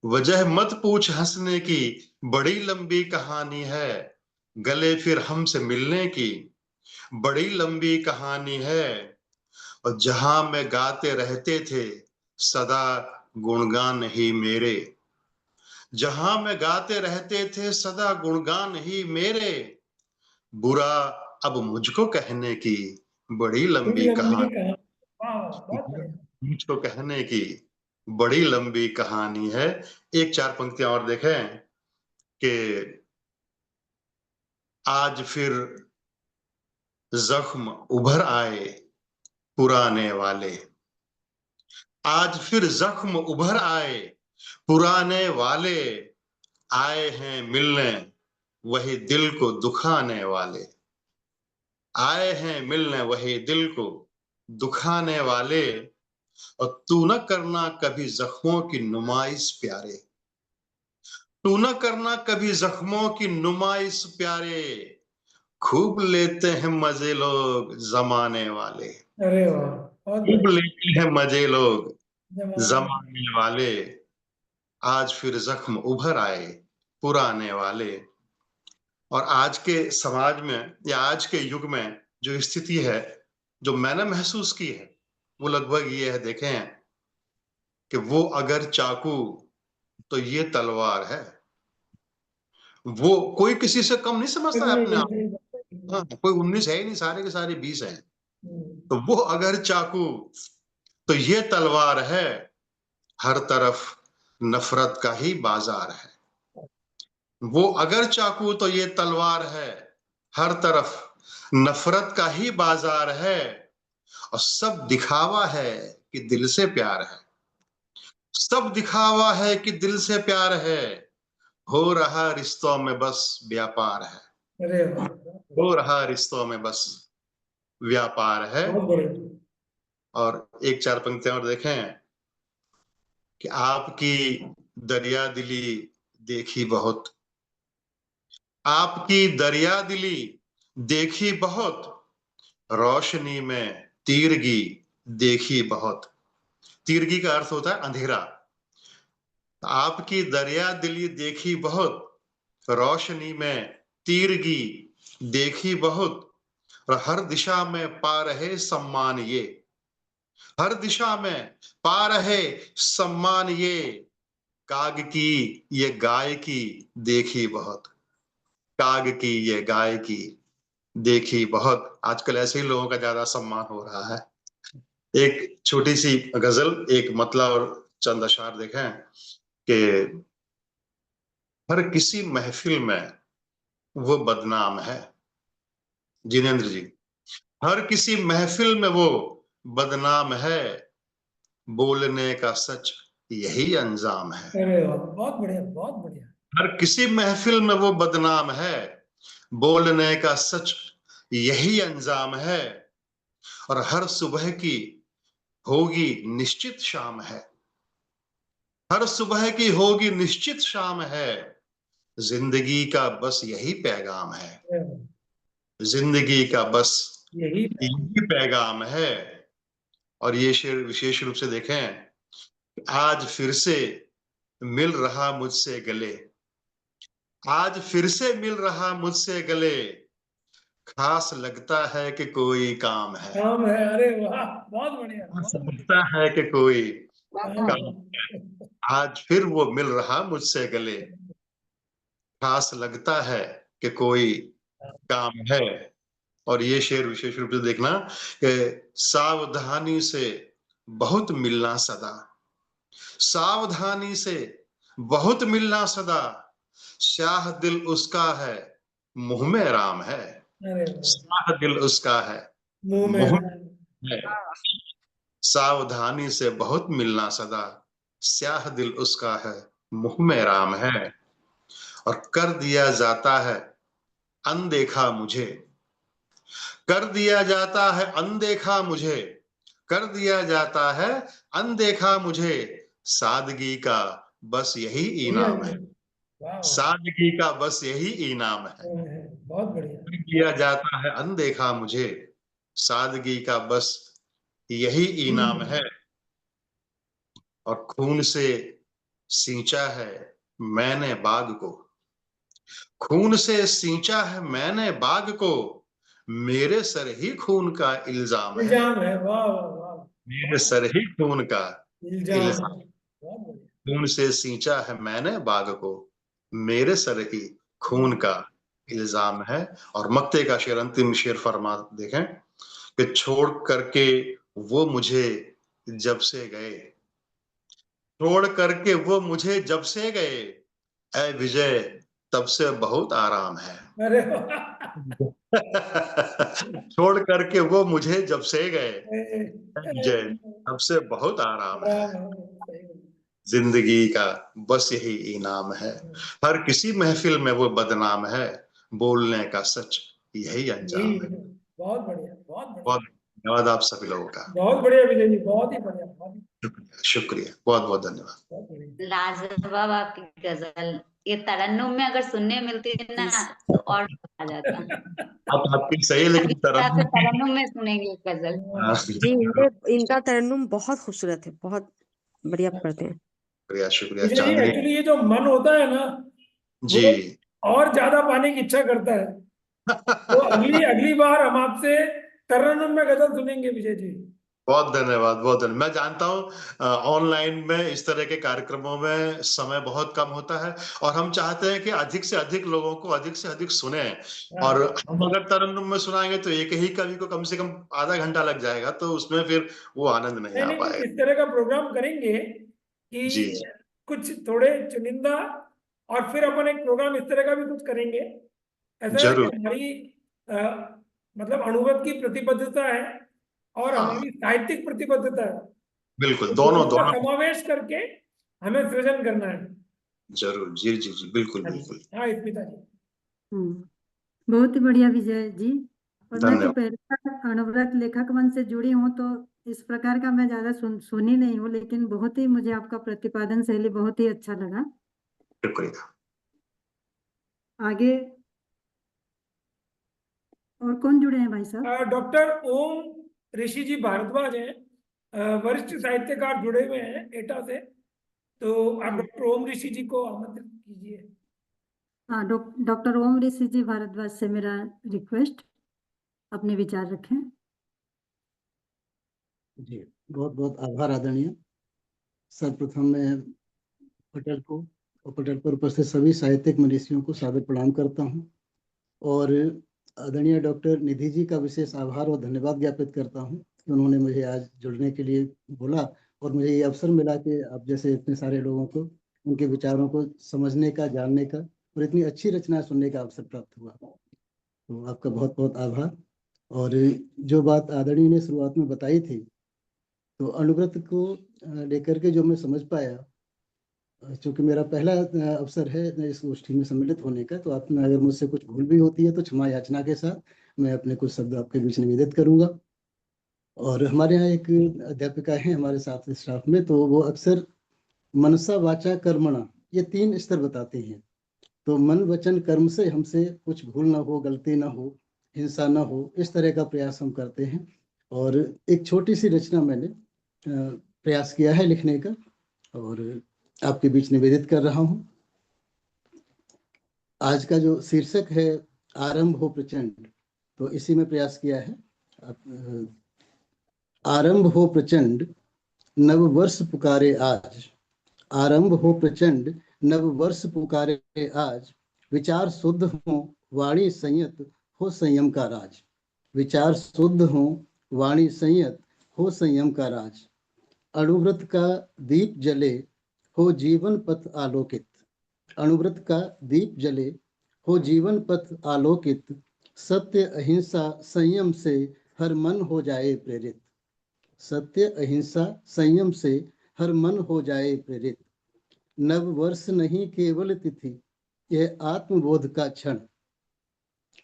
वजह मत पूछ हंसने की बड़ी लंबी कहानी है, गले फिर हमसे मिलने की बड़ी लंबी कहानी है। और जहां में गाते रहते थे सदा गुणगान ही मेरे, जहां में गाते रहते थे सदा गुणगान ही मेरे, बुरा अब मुझको कहने की बड़ी बड़ी लंबी लंबी कहानी, कहानी। वाह, बहुत बढ़िया। मुझको कहने की बड़ी लंबी कहानी है। एक 4 पंक्तियां और देखें कि आज फिर जख्म उभर आए पुराने वाले, आज फिर जख्म उभर आए पुराने वाले, आए हैं मिलने वही दिल को दुखाने वाले, आए हैं मिलने वही दिल को दुखाने वाले। और तू न करना कभी जख्मों की नुमाइश प्यारे, तू न करना कभी जख्मों की नुमाइश प्यारे, खूब लेते हैं मजे लोग जमाने वाले, अरे वाह, बहुत खूब बढ़िया। लेते हैं मजे लोग जमाने। जमाने वाले, आज फिर जख्म उभर आए पुराने वाले। और आज के समाज में या आज के युग में जो स्थिति है, जो मैंने महसूस की है, वो लगभग ये है। देखें कि वो अगर चाकू तो ये तलवार है। वो कोई किसी से कम नहीं समझता है अपने आप। हाँ, कोई 19 है ही नहीं, सारे के सारे 20 हैं। तो वो अगर चाकू तो ये तलवार है, हर तरफ नफरत का ही बाजार है। वो अगर चाकू तो ये तलवार है, हर तरफ नफरत का ही बाजार है। और सब दिखावा है कि दिल से प्यार है, सब दिखावा है कि दिल से प्यार है, हो रहा रिश्तों में बस व्यापार है, अरे वाह, हो रहा रिश्तों में बस व्यापार है। बहुत बढ़िया। और एक 4 पंक्तियां और देखें कि आपकी दरिया दिली देखी बहुत, आपकी दरिया दिली देखी बहुत, रोशनी में तीरगी देखी बहुत। तीरगी का अर्थ होता है अंधेरा। आपकी दरिया दिली देखी बहुत, रोशनी में तीरगी देखी बहुत, और हर दिशा में पा रहे सम्मान ये, हर दिशा में पा रहे सम्मान ये, काग की ये गाय की देखी बहुत, काग की ये गाय की देखी बहुत। आजकल ऐसे ही लोगों का ज्यादा सम्मान हो रहा है। एक छोटी सी गजल, एक मतलब और चंद अशार देखें कि हर किसी महफिल में वो बदनाम है। जिनेंद्र जी, हर किसी महफिल में वो बदनाम है, बोलने का सच यही अंजाम है। अरे वाह, बहुत बढ़िया, बहुत बढ़िया। हर किसी महफिल में वो बदनाम है, बोलने का सच यही अंजाम है, और हर सुबह की होगी निश्चित शाम है। हर सुबह की होगी निश्चित शाम है, जिंदगी का बस यही पैगाम है। अरे वाह, जिंदगी का बस यही यही पैगाम है। और ये शेर विशेष रूप से देखें, आज फिर से मिल रहा मुझसे गले, आज फिर से मिल रहा मुझसे गले, खास लगता है कि कोई काम है। काम है। अरे वाह, बहुत बढ़िया, खास बहुत लगता है कि कोई काम काम है। आज फिर वो मिल रहा मुझसे गले, खास लगता है कि कोई काम है। और ये शेर विशेष रूप से देखना कि सावधानी से बहुत मिलना सदा, सावधानी से बहुत मिलना सदा, स्याह दिल उसका है मुंह में राम है। अरे वाह, स्याह दिल उसका है मुंह में मुंह राम। में है। सावधानी से बहुत मिलना सदा, स्याह दिल उसका है मुंह में राम है। और कर दिया जाता है अनदेखा मुझे, कर दिया जाता है अनदेखा मुझे, कर दिया जाता है अनदेखा मुझे, सादगी का बस यही यही इनाम है। अंजाम। वाह वाह, सादगी का बस यही इनाम है। बहुत बढ़िया। कर दिया जाता है अनदेखा मुझे, सादगी का बस यही इनाम है। और खून से सींचा है मैंने बाग को, खून से सींचा है मैंने बाग को, मेरे सर ही खून का इल्जाम है। इल्जाम है। वाह वाह वाह, मेरे सर ही खून का इल्जाम इल्जाम, है। बहुत बढ़िया। खून से सींचा है मैंने बाग को, मेरे सर ही खून का इल्जाम है। और मक्ते का शेर, अंतिम शेर फरमा देखें कि छोड़ करके वो मुझे जब से गए, छोड़ करके वो मुझे जब से गए, ऐ विजय तब से बहुत आराम है। अरे वाह, छोड़ करके वो मुझे जब से गए, ऐ विजय आराम तब से बहुत आराम है। है, सही बात। जिंदगी का बस यही इनाम है, हर किसी महफिल में वो बदनाम है, बोलने का सच यही यही अंजाम है। है। बहुत बढ़िया, बहुत बढ़िया। बहुत धन्यवाद आप सभी लोगों का। बहुत बढ़िया विजय जी, बहुत ही बढ़िया, शुक्रिया, शुक्रिया, बहुत बहुत धन्यवाद। बहुत बढ़िया। लाजवाब आपकी गजल। ये तरन्नुम में अगर सुनने मिलती ना तो और मजा आ जाता। आपकी सही है, अब लेकिन इस तरह से तरन्नुम की तरन्नुम में सुनेंगे गजल। जी, इनका तरन्नुम बहुत खूबसूरत है, बहुत बढ़िया पढ़ते हैं। शुक्रिया, शुक्रिया विजय जी, चांदनी एक्चुअली ये जो मन होता है ना, जी। वो और ज्यादा पाने की इच्छा करता है। तो अगली अगली बार हम आपसे तरन्नुम में गजल सुनेंगे विजय जी। बहुत धन्यवाद, बहुत धन्यवाद। मैं जानता हूँ ऑनलाइन में इस तरह के कार्यक्रमों में समय बहुत कम होता है, और हम चाहते हैं कि अधिक से अधिक लोगों को अधिक से अधिक सुने। और हम अगर तरन्नुम में सुनाएंगे तो एक ही कवि को कम से कम आधा घंटा लग जाएगा, तो उसमें फिर वो आनंद नहीं नहीं आ नहीं, तो पाएगा। इस तरह का प्रोग्राम करेंगे जी कि जी, कुछ थोड़े चुनिंदा, और फिर अपन एक प्रोग्राम इस तरह का भी कुछ करेंगे। ऐसा है कि जरूर, हमारी मतलब अणुवत की प्रतिबद्धता है और हाँ, हमारी साहित्यिक प्रतिबद्धता है, बिल्कुल, तो दोनों दोनों का दोनों, समावेश करके हमें सृजन करना है। जरूर, जी जी जी, बिल्कुल हाँ बिल्कुल। जी, हाँ स्मिता जी। बहुत ही बढ़िया विजय जी। और मैं तो धन्यवाद। पहले का अनवरत लेखक मन से जुड़ी हूँ, तो इस प्रकार का मैं ज्यादा सुनी नहीं हूँ, लेकिन बहुत ही मुझे आपका प्रतिपादन शैली बहुत ही अच्छा लगा। शुक्रिया। आगे और कौन जुड़े हैं भाई साहब? डॉक्टर ओम ऋषि जी भारद्वाज हैं, वरिष्ठ साहित्यकार जुड़े हुए हैं एटा से। तो आप हाँ डॉक्टर ओम ऋषि जी को आमंत्रित कीजिए। हाँ, डॉक्टर ओम ऋषि जी भारद्वाज से मेरा रिक्वेस्ट, अपने विचार रखें। जी, बहुत बहुत आभार आदरणीय। सर्वप्रथम मैं पटेल को और पटेल पर उपस्थित सभी साहित्यिक मनीषियों को सादर प्रणाम करता हूं, और आदरणीय डॉक्टर निधि जी का विशेष आभार और धन्यवाद ज्ञापित करता हूं कि उन्होंने मुझे आज जुड़ने के लिए बोला, और मुझे ये अवसर मिला कि आप जैसे इतने सारे लोगों को उनके विचारों को समझने का, जानने का और इतनी अच्छी रचना सुनने का अवसर प्राप्त हुआ। तो आपका बहुत बहुत आभार। और जो बात आदरणीय ने शुरुआत में बताई थी तो अणुव्रत को लेकर के जो मैं समझ पाया, चूंकि मेरा पहला अवसर है इस गोष्ठी में सम्मिलित होने का, तो आप में अगर मुझसे कुछ भूल भी होती है तो क्षमा याचना के साथ मैं अपने कुछ शब्द आपके बीच निवेदित करूंगा। और हमारे यहाँ एक अध्यापिका है हमारे साथ स्टाफ में, तो वो अक्सर मनसा वाचा कर्मणा ये 3 स्तर बताती हैं। तो मन वचन कर्म से हमसे कुछ भूल ना हो, गलती ना हो, हिंसा ना हो, इस तरह का प्रयास हम करते हैं। और एक छोटी सी रचना मैंने प्रयास किया है लिखने का और आपके बीच निवेदित कर रहा हूं। आज का जो शीर्षक है आरंभ हो प्रचंड, तो इसी में प्रयास किया है। आरंभ हो प्रचंड नव वर्ष पुकारे आज, आरंभ हो प्रचंड नव वर्ष पुकारे आज, विचार शुद्ध हो वाणी संयत हो संयम का राज, विचार शुद्ध हो वाणी संयत हो संयम का राज, अणुव्रत का दीप जले हो जीवन पथ आलोकित, अणुव्रत का दीप जले हो जीवन पथ आलोकित, सत्य अहिंसा संयम से हर मन हो जाए प्रेरित, सत्य अहिंसा संयम से हर मन हो जाए प्रेरित, नव वर्ष नहीं केवल तिथि यह आत्मबोध का क्षण,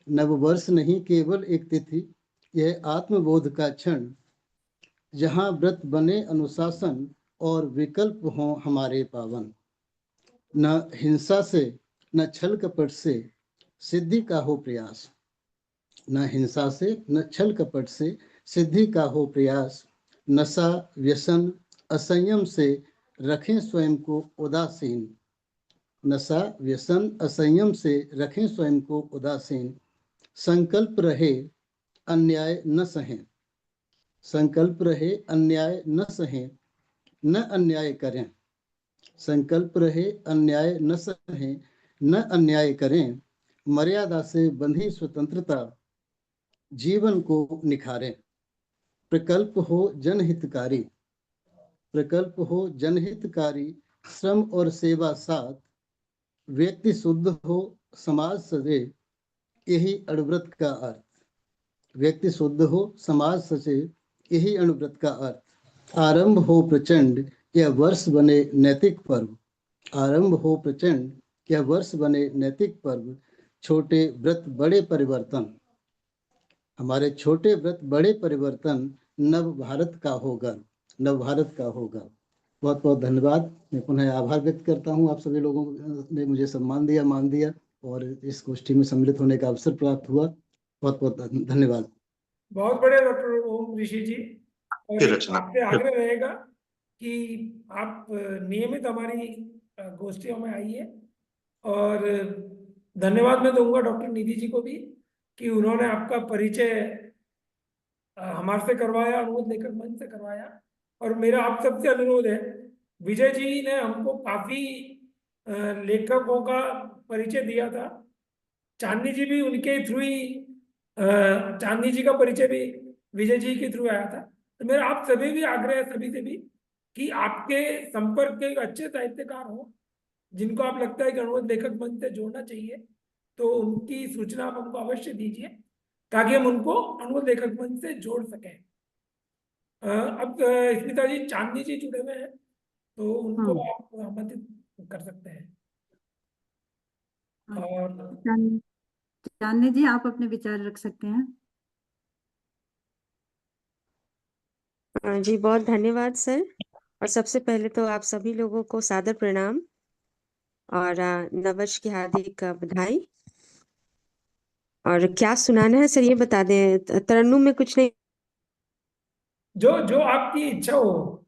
नव वर्ष नहीं केवल एक तिथि यह आत्मबोध का क्षण, जहां व्रत बने अनुशासन और विकल्प हो हमारे पावन, न हिंसा से न छल कपट से सिद्धि का हो प्रयास, न हिंसा से न छल कपट से सिद्धि का हो प्रयास, नशा व्यसन असंयम से रखें स्वयं को उदासीन, नशा व्यसन असंयम से रखें स्वयं को उदासीन, संकल्प रहे अन्याय न सहें, संकल्प रहे अन्याय न सहें, न अन्याय करें, संकल्प रहे अन्याय न सहें, न अन्याय करें, मर्यादा से बंधी स्वतंत्रता जीवन को निखारें, प्रकल्प हो जनहितकारी, प्रकल्प हो जनहितकारी, श्रम और सेवा साथ, व्यक्ति शुद्ध हो समाज सजे यही अणुव्रत का अर्थ, व्यक्ति शुद्ध हो समाज सजे यही अणुव्रत का अर्थ, आरंभ हो प्रचंड यह वर्ष बने नैतिक पर्व, आरंभ हो प्रचंड यह वर्ष बने नैतिक पर्व, छोटे व्रत बड़े परिवर्तन, हमारे छोटे व्रत बड़े परिवर्तन, नव भारत का होगा, नव भारत का होगा। बहुत बहुत धन्यवाद। मैं पुनः आभार व्यक्त करता हूँ, आप सभी लोगों ने मुझे सम्मान दिया, मान दिया और इस गोष्ठी में सम्मिलित होने का अवसर प्राप्त हुआ। बहुत बहुत धन्यवाद। बहुत बड़े डॉक्टर ओम ऋषि जी, और की रचना। आपसे आग्रह रहेगा कि आप नियमित हमारी गोष्ठियों में आइए। और धन्यवाद मैं दूंगा डॉक्टर निधि जी को भी कि उन्होंने आपका परिचय हमारे से करवाया, अनुरोध लेकर मंच से करवाया। और मेरा आप सबसे अनुरोध है, विजय जी ने हमको काफी लेखकों का परिचय दिया था, चांदनी जी भी उनके थ्रू ही, चांदनी जी का परिचय भी विजय जी के थ्रू आया था। तो मेरा आप सभी भी आग्रह है, सभी से भी, कि आपके संपर्क के अच्छे साहित्यकार हो जिनको आप लगता है कि अनुरोध लेखक मंच से जोड़ना चाहिए, तो उनकी सूचना आप हमको अवश्य दीजिए ताकि हम उनको अनुरोध लेखक मंच से जोड़ सकें। अब स्मिता जी, चांदनी जी जुड़े हुए हैं, तो उनको आप आमंत्रित कर सकते हैं। और चांदनी जी, आप अपने विचार रख सकते हैं। जी बहुत धन्यवाद सर। और सबसे पहले तो आप सभी लोगों को सादर प्रणाम और नववर्ष की हार्दिक बधाई। और क्या सुनाना है सर ये बता दें, तरन्नुम में कुछ नहीं। जो जो आपकी इच्छा हो।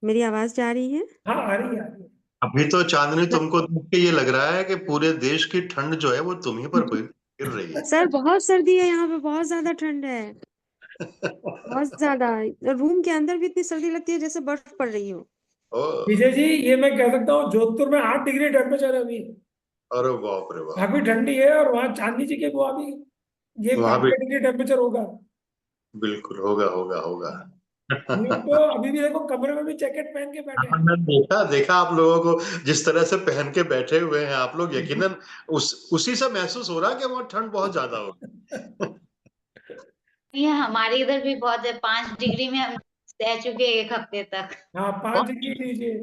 मेरी आवाज जा रही है? हाँ, आ रही है, आ रही है। अभी तो चांदनी तुमको देख के ये लग रहा है कि पूरे देश की ठंड जो है वो तुम्ही पर गिर रही है। सर बहुत सर्दी है यहाँ पे, बहुत ज्यादा ठंड है, बहुत ज्यादा। रूम के अंदर भी इतनी सर्दी लगती है जैसे बर्फ पड़ रही हो। विजय जी, ये मैं कह सकता हूँ जोधपुर में 8 डिग्री टेम्परेचर है अभी। अरे बाप रे बाप। काफी ठंडी है, और वहाँ चांदनी जी के वो अभी ये वहां 5 भी डिग्री टेम्परेचर होगा। बिल्कुल होगा होगा होगा। हम लोग तो अभी भी देखो कमरे में भी जैकेट पहन के बैठे हैं। मैंने देखा देखा आप लोगों को जिस तरह से पहन के बैठे हुए हैं आप लोग, यकीनन उसी से महसूस हो रहा है कि वहाँ ठंड बहुत ज्यादा होगी। ये हमारे इधर भी बहुत है, 5 डिग्री में हम रह चुके हैं 1 हफ्ते तक। हाँ 5 डिग्री लीजिए।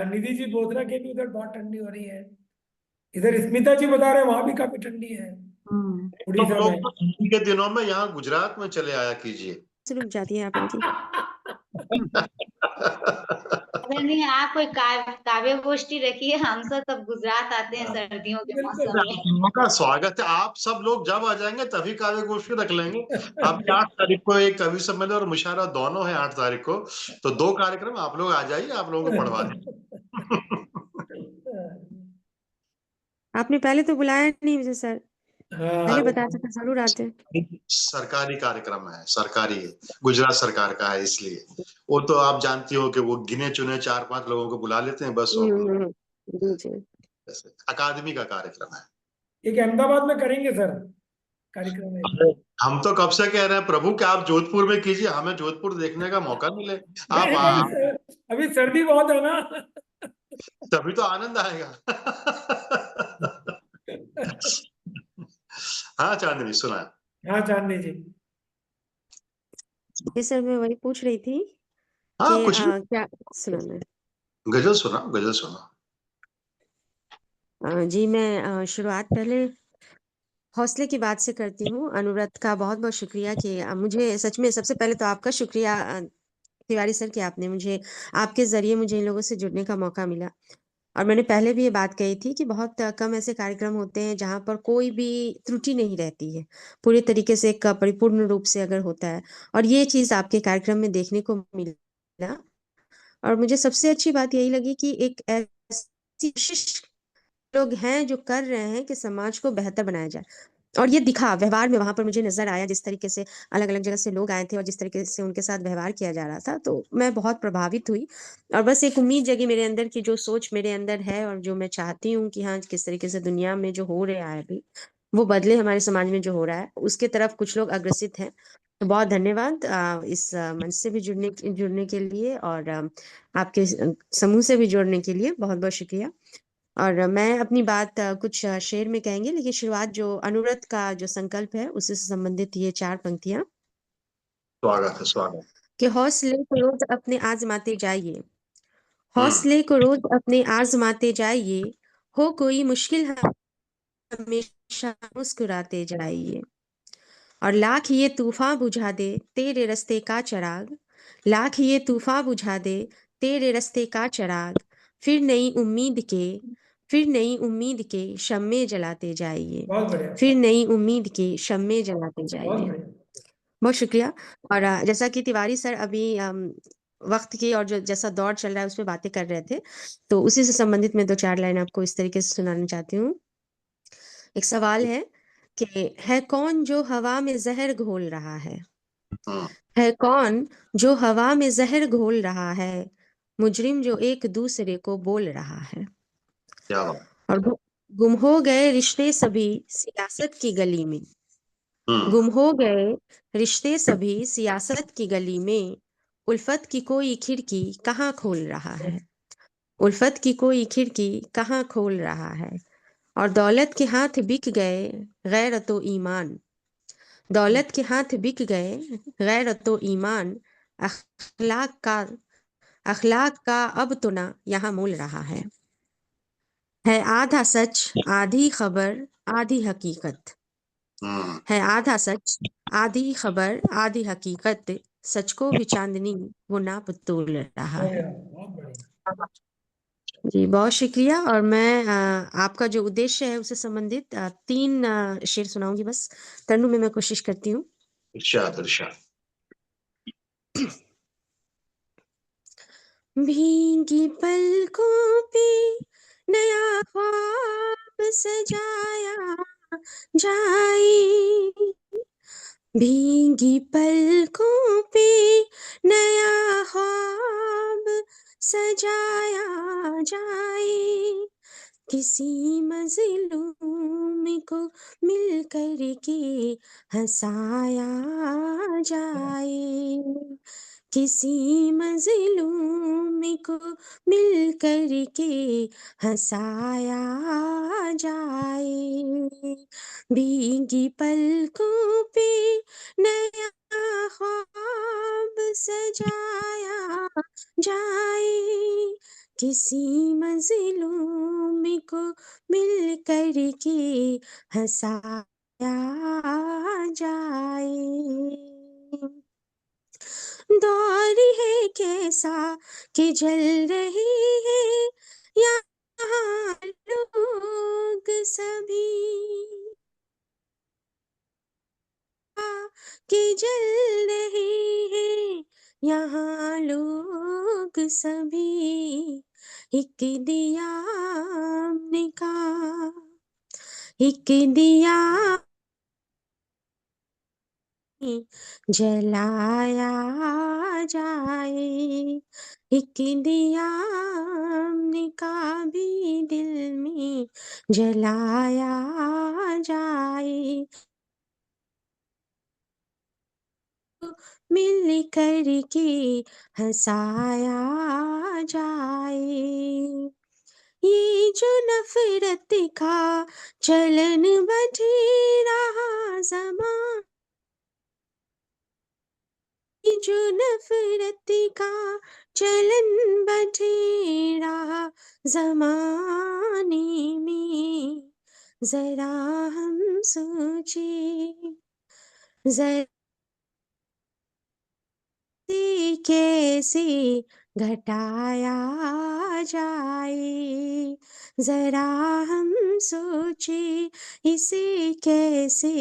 निधि जी बोधरा के भी उधर बहुत ठंडी हो रही है। इधर स्मिता जी बता रहे हैं वहां भी काफी ठंडी है तुम उड़ीसा लोग में। तो ठंडी के दिनों में यहाँ गुजरात में चले आया कीजिए। से रुक जाती है आप इनकी। अगर नहीं, आप कोई काव्य गोष्ठी रखिए, हम सब तब गुजरात आते हैं हाँ, सर्दियों के बिल्कुल। मौसम में। आप लोगों का स्वागत है। आप सब लोग जब आ जाएंगे तभी काव्य गोष्ठी रख लेंगे। अभी 8 तारीख को एक कवि सम्मेलन और मुशायरा दोनों है 8 तारीख को, तो 2 कार्यक्रम आप लोग आ जाइए, आप लोगों को पढ़वा दें। आपने पहले तो बुलाया नहीं मुझे सर, पहले हाँ बताया था जरूर आते। सरकारी कार्यक्रम है, सरकारी है, गुजरात सरकार का है, इसलिए वो तो आप जानती हो कि वो गिने चुने 4-5 लोगों को बुला लेते हैं बस। वो जी जी। अकादमी का कार्यक्रम है। एक अहमदाबाद में करेंगे सर कार्यक्रम में। अरे, हम तो कब से कह रहे हैं प्रभु कि आप जोधपुर में कीजिए, हमें जोधपुर देखने का मौका मिले। आप नहीं नहीं अभी सर्दी बहुत है ना। तभी तो आनंद आएगा। हाँ चांदनी सुना। हाँ चांदनी जी। जी सर, मैं वही पूछ रही थी हाँ कि कुछ नहीं, क्या सुना मैं। गजल सुना, गजल सुना। जी मैं शुरुआत पहले हौसले की बात से करती हूँ। अनुव्रत का बहुत बहुत शुक्रिया कि मुझे सच में सबसे पहले तो आपका शुक्रिया तिवारी सर कि आपने मुझे आपके ज़रिए मुझे इन लोगों से जुड़ने का मौका मिला। और मैंने पहले भी ये बात कही थी कि बहुत कम ऐसे कार्यक्रम होते हैं जहाँ पर कोई भी त्रुटि नहीं रहती है, पूरे तरीके से एक परिपूर्ण रूप से अगर होता है, और ये चीज़ आपके कार्यक्रम में देखने को मिला। और मुझे सबसे अच्छी बात यही लगी कि एक ऐसी कोशिश लोग हैं जो कर रहे हैं कि समाज को बेहतर बनाया जाए, और ये दिखा व्यवहार में। वहां पर मुझे नजर आया जिस तरीके से अलग अलग जगह से लोग आए थे और जिस तरीके से उनके साथ व्यवहार किया जा रहा था, तो मैं बहुत प्रभावित हुई। और बस एक उम्मीद जगी मेरे अंदर की जो सोच मेरे अंदर है और जो मैं चाहती हूँ कि हाँ किस तरीके से दुनिया में जो हो रहा है अभी वो बदले, हमारे समाज में जो हो रहा है उसके तरफ कुछ लोग अग्रसित हैं। तो बहुत धन्यवाद इस मंच से भी जुड़ने के लिए, और आपके समूह से भी जोड़ने के लिए बहुत बहुत शुक्रिया। और मैं अपनी बात कुछ शेर में कहेंगे, लेकिन शुरुआत जो अनुव्रत का जो संकल्प है उससे संबंधित ये 4 पंक्तियां स्वागत है, स्वागत। कि हौसले को रोज अपने आजमाते जाइए, हम्म, हौसले को रोज अपने आजमाते जाइए, हो कोई मुश्किल हमेशा मुस्कुराते जाइए। और लाख ये तूफान बुझा दे तेरे रास्ते का चिराग, लाख ये तूफान बुझा दे तेरे रास्ते का चिराग, फिर नई उम्मीद के फिर नई उम्मीद के शम्मे जलाते जाइए, बहुत बढ़िया, फिर नई उम्मीद के शम्मे जलाते बहुत जाइए। बढ़िया। बहुत शुक्रिया। और जैसा कि तिवारी सर अभी वक्त की और जो जैसा दौर चल रहा है उस पर बातें कर रहे थे, तो उसी से संबंधित मैं 2-4 लाइन आपको इस तरीके से सुनाना चाहती हूँ। एक सवाल है कि है कौन जो हवा में जहर घोल रहा हम्म, है कौन जो हवा में जहर घोल रहा है, मुजरिम जो एक दूसरे को बोल रहा है। क्या बात। और गुम हो गए रिश्ते सभी सियासत की गली में, हम्म, गुम हो गए रिश्ते सभी सियासत की गली में, उल्फत की कोई खिड़की कहाँ खोल रहा है, उल्फत की कोई खिड़की कहाँ खोल रहा है। और दौलत के हाथ बिक गए गैरतो ईमान, दौलत के हाथ बिक गए गैरतो ईमान, अखलाक का अखलाक का अब तो ना यहाँ मोल रहा है आधा सच आधी खबर आधी हकीकत, हम्म, है आधा सच आधी खबर आधी हकीकत, सच को भी चांदनी वो नाप तोल रहा है। बढ़िया, बहुत बढ़िया। जी बहुत शुक्रिया। और मैं आपका जो उद्देश्य है उससे संबंधित 3 शेर सुनाऊंगी बस, तन्नु में मैं कोशिश करती हूँ। इरशाद, इरशाद। भीगी पलकों पे नया ख्वाब सजाया जाए, भीगी पलकों पे नया ख्वाब सजाया जाए, किसी मजलूम को मिल कर के हंसाया जाए, किसी मजलूम को मिल कर के हंसाया जाए, भीगी पलकों पे नया ख्वाब सजाया जाए, किसी मजलूम को मिल कर के हंसाया जाए। दौर है कैसा कि जल रहे हैं यहाँ लोग सभी, कि जल रहे हैं यहाँ लोग सभी, एक दिया निकाह, एक दिया जलाया जाए, एक दिया का भी दिल में जलाया जाए, मिल कर के हंसाया जाए। ये जो नफरत का चलन बढ़ रहा ज़माना, जो नफरत का चलन बढ़ रहा ज़माने में, जरा हम सोचे जरा कैसे घटाया जाए, जरा हम सोचे इसे कैसे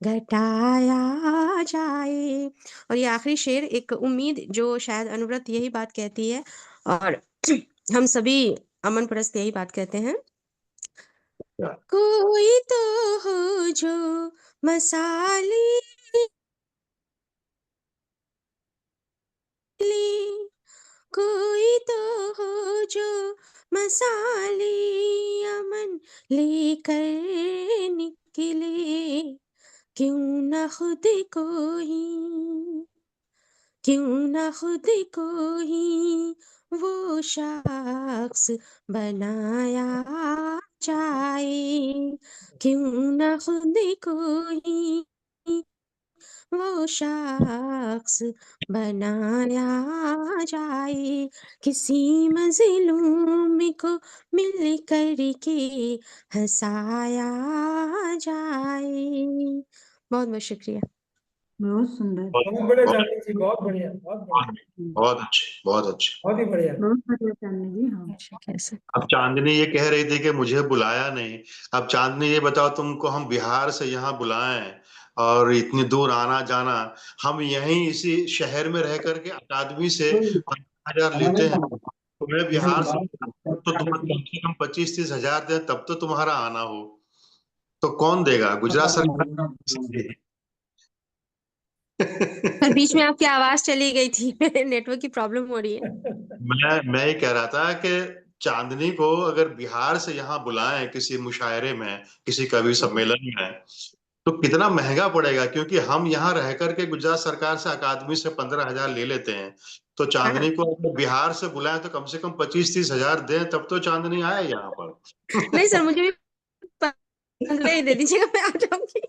घटाया जाए। और ये आखिरी शेर एक उम्मीद, जो शायद अनुव्रत यही बात कहती है और हम सभी अमन परस्त यही बात कहते हैं। कोई तो हो जो मसाले ले, कोई तो हो जो मसाले अमन लेकर निकले, क्यों न खुद को ही, क्यों न खुद को ही वो शख्स बनाया जाए, क्यों न खुद को ही वो शख्स बनाया जाए, किसी मजलूम को मिल कर के हंसाया जाए। बहुत बहुत शुक्रिया। बहुत सुंदर, बहुत बढ़िया चांदनी जी, बहुत बढ़िया, बहुत बढ़िया, बहुत अच्छे, बहुत अच्छे। बहुत ही बढ़िया। बहुत बढ़िया चांदनी जी। हाँ, कैसे अब चांदनी ये कह रही थी कि मुझे बुलाया नहीं। अब चांदनी ये बताओ, तुमको हम बिहार से यहाँ बुलाएं और इतनी दूर आना जाना, हम यहीं इसी शहर में रह करके अकादमी से 15,000 लेते हैं, तुम्हें बिहार से तो तुम्हें कम से कम 25-30 हजार दे, तब तो तुम्हारा आना हो, तो कौन देगा? गुजरात सरकार। पर बीच में आपकी आवाज चली गई थी, नेटवर्क की प्रॉब्लम हो रही है। मैं ये कह रहा था कि चांदनी को अगर बिहार से यहाँ बुलाएं किसी मुशायरे में, किसी कवि सम्मेलन में, तो कितना महंगा पड़ेगा, क्योंकि हम यहाँ रह करके गुजरात सरकार से अकादमी से 15,000 ले लेते हैं। तो चांदनी को अगर बिहार से बुलाएं तो कम से कम 25-30 हजार दें, तब तो चांदनी आए यहाँ पर। नहीं सर, मुझे भी 15 ही दे दीजिएगा, मैं आ जाऊंगी।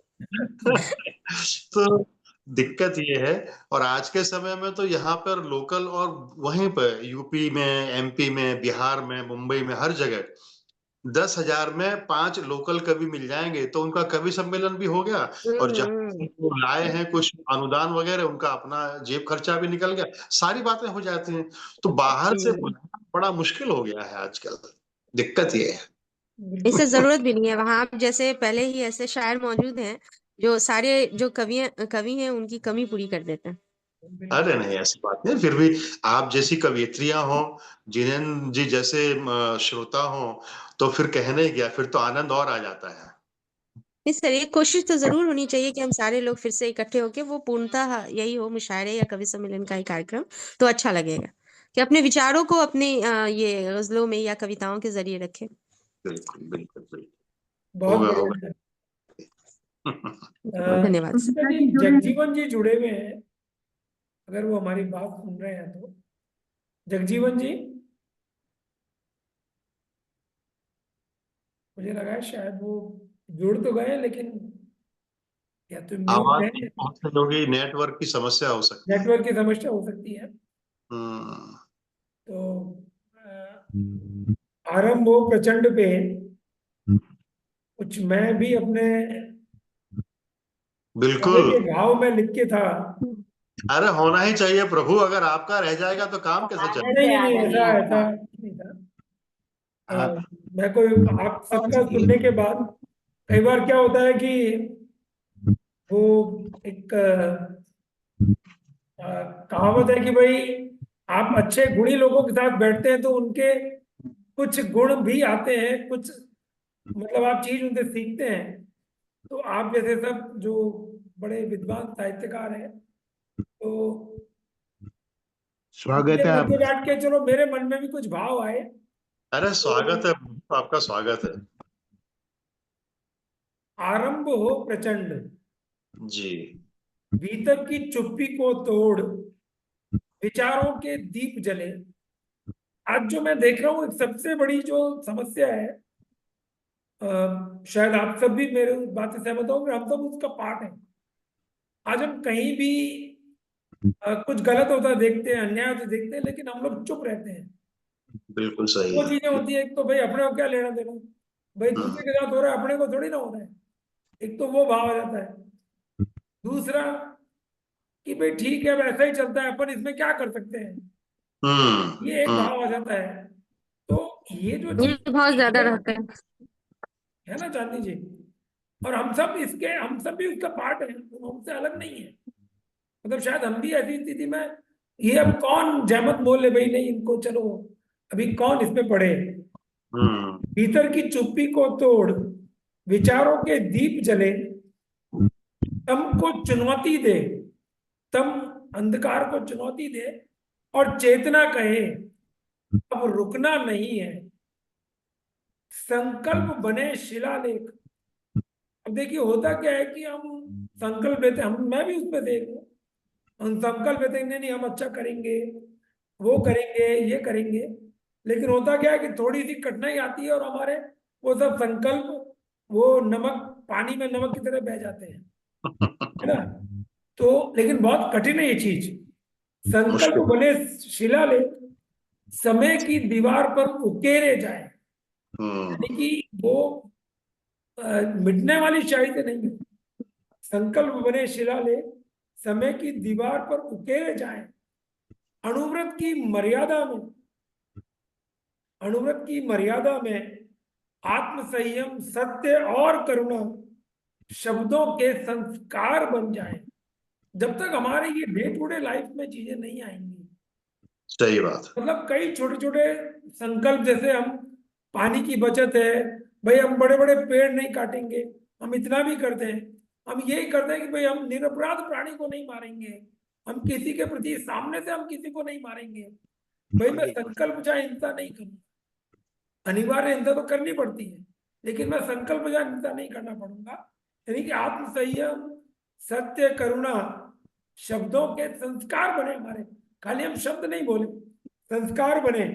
तो दिक्कत ये है, और आज के समय में तो यहाँ पर लोकल और वहीं पर यूपी में, एमपी में, बिहार में, मुंबई में, हर जगह 10,000 में 5 लोकल कवि मिल जाएंगे, तो उनका कवि सम्मेलन भी हो गया, और जहाँ वो लाए हैं कुछ अनुदान वगैरह, उनका अपना जेब खर्चा भी निकल गया, सारी बातें हो जाती हैं। तो बाहर से बुलाना बड़ा मुश्किल हो गया है आजकल, दिक्कत ये है। इससे जरूरत भी नहीं है, वहां जैसे पहले ही ऐसे शायर मौजूद हैं जो सारे जो कवि हैं उनकी कमी पूरी कर देते हैं। अरे नहीं, ऐसी बात नहीं। फिर भी आप जैसी कवियत्रियां हो, जिनेन्द्र जी जैसे श्रोता हो, तो फिर कहने ही क्या, फिर तो आनंद और आ जाता है। इस तरह एक कोशिश तो जरूर होनी चाहिए कि हम सारे लोग फिर से इकट्ठे होके वो पूर्णतः यही हो, मुशायरे या कवि सम्मेलन का ही कार्यक्रम, तो अच्छा लगेगा कि अपने विचारों को अपने ये गजलों में या कविताओं के जरिए रखें। बिल्कुल बिल्कुल बिल्कुल, बहुत होगा बढ़िया। होगा। धन्यवाद सर। जी, जगजीवन जी जुड़े हुए हैं, अगर वो हमारी बात सुन रहे हैं तो। जगजीवन जी, मुझे लगा है शायद वो जुड़ तो गए लेकिन या तो म्यूट आवाज है, नहीं पहुंच रही होगी, नेटवर्क की समस्या हो सकती है। नेटवर्क की समस्या हो सकती है। हम्म, तो आरंभ हो प्रचंड पे कुछ मैं भी अपने कवि बिल्कुल। के भाव में लिख के था। अरे होना ही चाहिए प्रभु, अगर आपका रह जाएगा तो काम कैसे आदत नहीं चलेगा। है नहीं नहीं, आदरणीय ऐसा आपका। ऐसा नहीं था। अ, हाँ, मैं कोई आप सबका सुनने के बाद कई बार क्या होता है कि वो एक कहावत है कि भाई आप अच्छे गुणी लोगों के साथ बैठते हैं तो उनके कुछ गुण भी आते हैं, कुछ मतलब आप चीज उनसे सीखते हैं। तो आप जैसे सब जो बड़े विद्वान साहित्यकार हैं तो स्वागत उनके है मध्य आपका। बैठ के चलो मेरे मन में भी कुछ भाव आए। अरे तो स्वागत है, आपका स्वागत है। आरंभ हो प्रचंड, जी। भीतर की चुप्पी को तोड़ विचारों के दीप जले। आज जो मैं देख रहा हूँ एक सबसे बड़ी जो समस्या है, शायद आप सब भी मेरे उस बात से सहमत होंगे, हम सब उसका पार्ट है। आज हम कहीं भी कुछ गलत होता देखते हैं, अन्याय होता देखते हैं, लेकिन हम लोग चुप रहते हैं। बिल्कुल सही वो है। चीजें होती है, एक तो भाई अपने को क्या लेना देना, भाई दूसरे हम्म, के साथ हो रहा है अपने को थोड़ी ना हो रहा है। एक तो वो भाव आ जाता है। दूसरा कि भाई ठीक है वैसा ही चलता है, अपन इसमें क्या कर सकते हैं, ये एक हम्म। भाव आ जाता है। तो ये जो ये बहुत ज्यादा चीज रहता है। है ना चांदनी जी, और हम सब भी उसका पार्ट है, हम हमसे अलग नहीं है। मतलब शायद हम भी ऐसी स्थिति में, ये अब कौन जहमत मोल ले भाई नहीं इनको, चलो अभी कौन इसमें पड़े। हम्म। भीतर की चुप्पी को तोड़ विचारों के दीप जले, तम को चुनौती दे, तम अंधकार को चुनौती दे और चेतना कहे अब रुकना नहीं है, संकल्प बने शिलालेख। अब देखिए होता क्या है कि हम संकल्प लेते हैं, हम मैं भी उसमें से एक हूँ। हम संकल्प लेते हैं नहीं नहीं हम अच्छा करेंगे, वो करेंगे, ये करेंगे। लेकिन होता क्या है कि थोड़ी सी कठिनाई आती है और हमारे वो सब संकल्प वो नमक पानी में नमक की तरह बह जाते हैं, है ना। तो लेकिन बहुत कठिन है ये चीज। संकल्प मुश्किल। बने शिलालेख, समय की दीवार पर उकेरे जाए। हम्म। यानी कि वो मिटने वाली शाही से नहीं है। संकल्प बने शिलालेख, समय की दीवार पर उकेरे जाए। अणुव्रत की मर्यादा में, अणुव्रत की मर्यादा में आत्म संयम सत्य और करुणा शब्दों के संस्कार बन जाए। जब तक हमारे ये डे टू डे लाइफ में चीजें नहीं आएंगी, सही बात है। मतलब कई छोटे छोटे संकल्प, जैसे हम पानी की बचत है, भाई हम बड़े बड़े पेड़ नहीं काटेंगे, हम इतना भी करते हैं। हम यही करते हैं कि भाई हम निरपराध प्राणी को नहीं मारेंगे, हम किसी के प्रति सामने से हम किसी को नहीं मारेंगे। भाई मैं बिल्कुल। संकल्प चाहे हिंसा नहीं करूँ, अनिवार्य हिंसा तो करनी पड़ती है, लेकिन मैं संकल्प चाहे हिंसा नहीं करना पड़ूंगा। यानी कि आत्म संयम सत्य करुणा शब्दों के संस्कार बने हमारे, खाली हम शब्द नहीं बोले, संस्कार बने।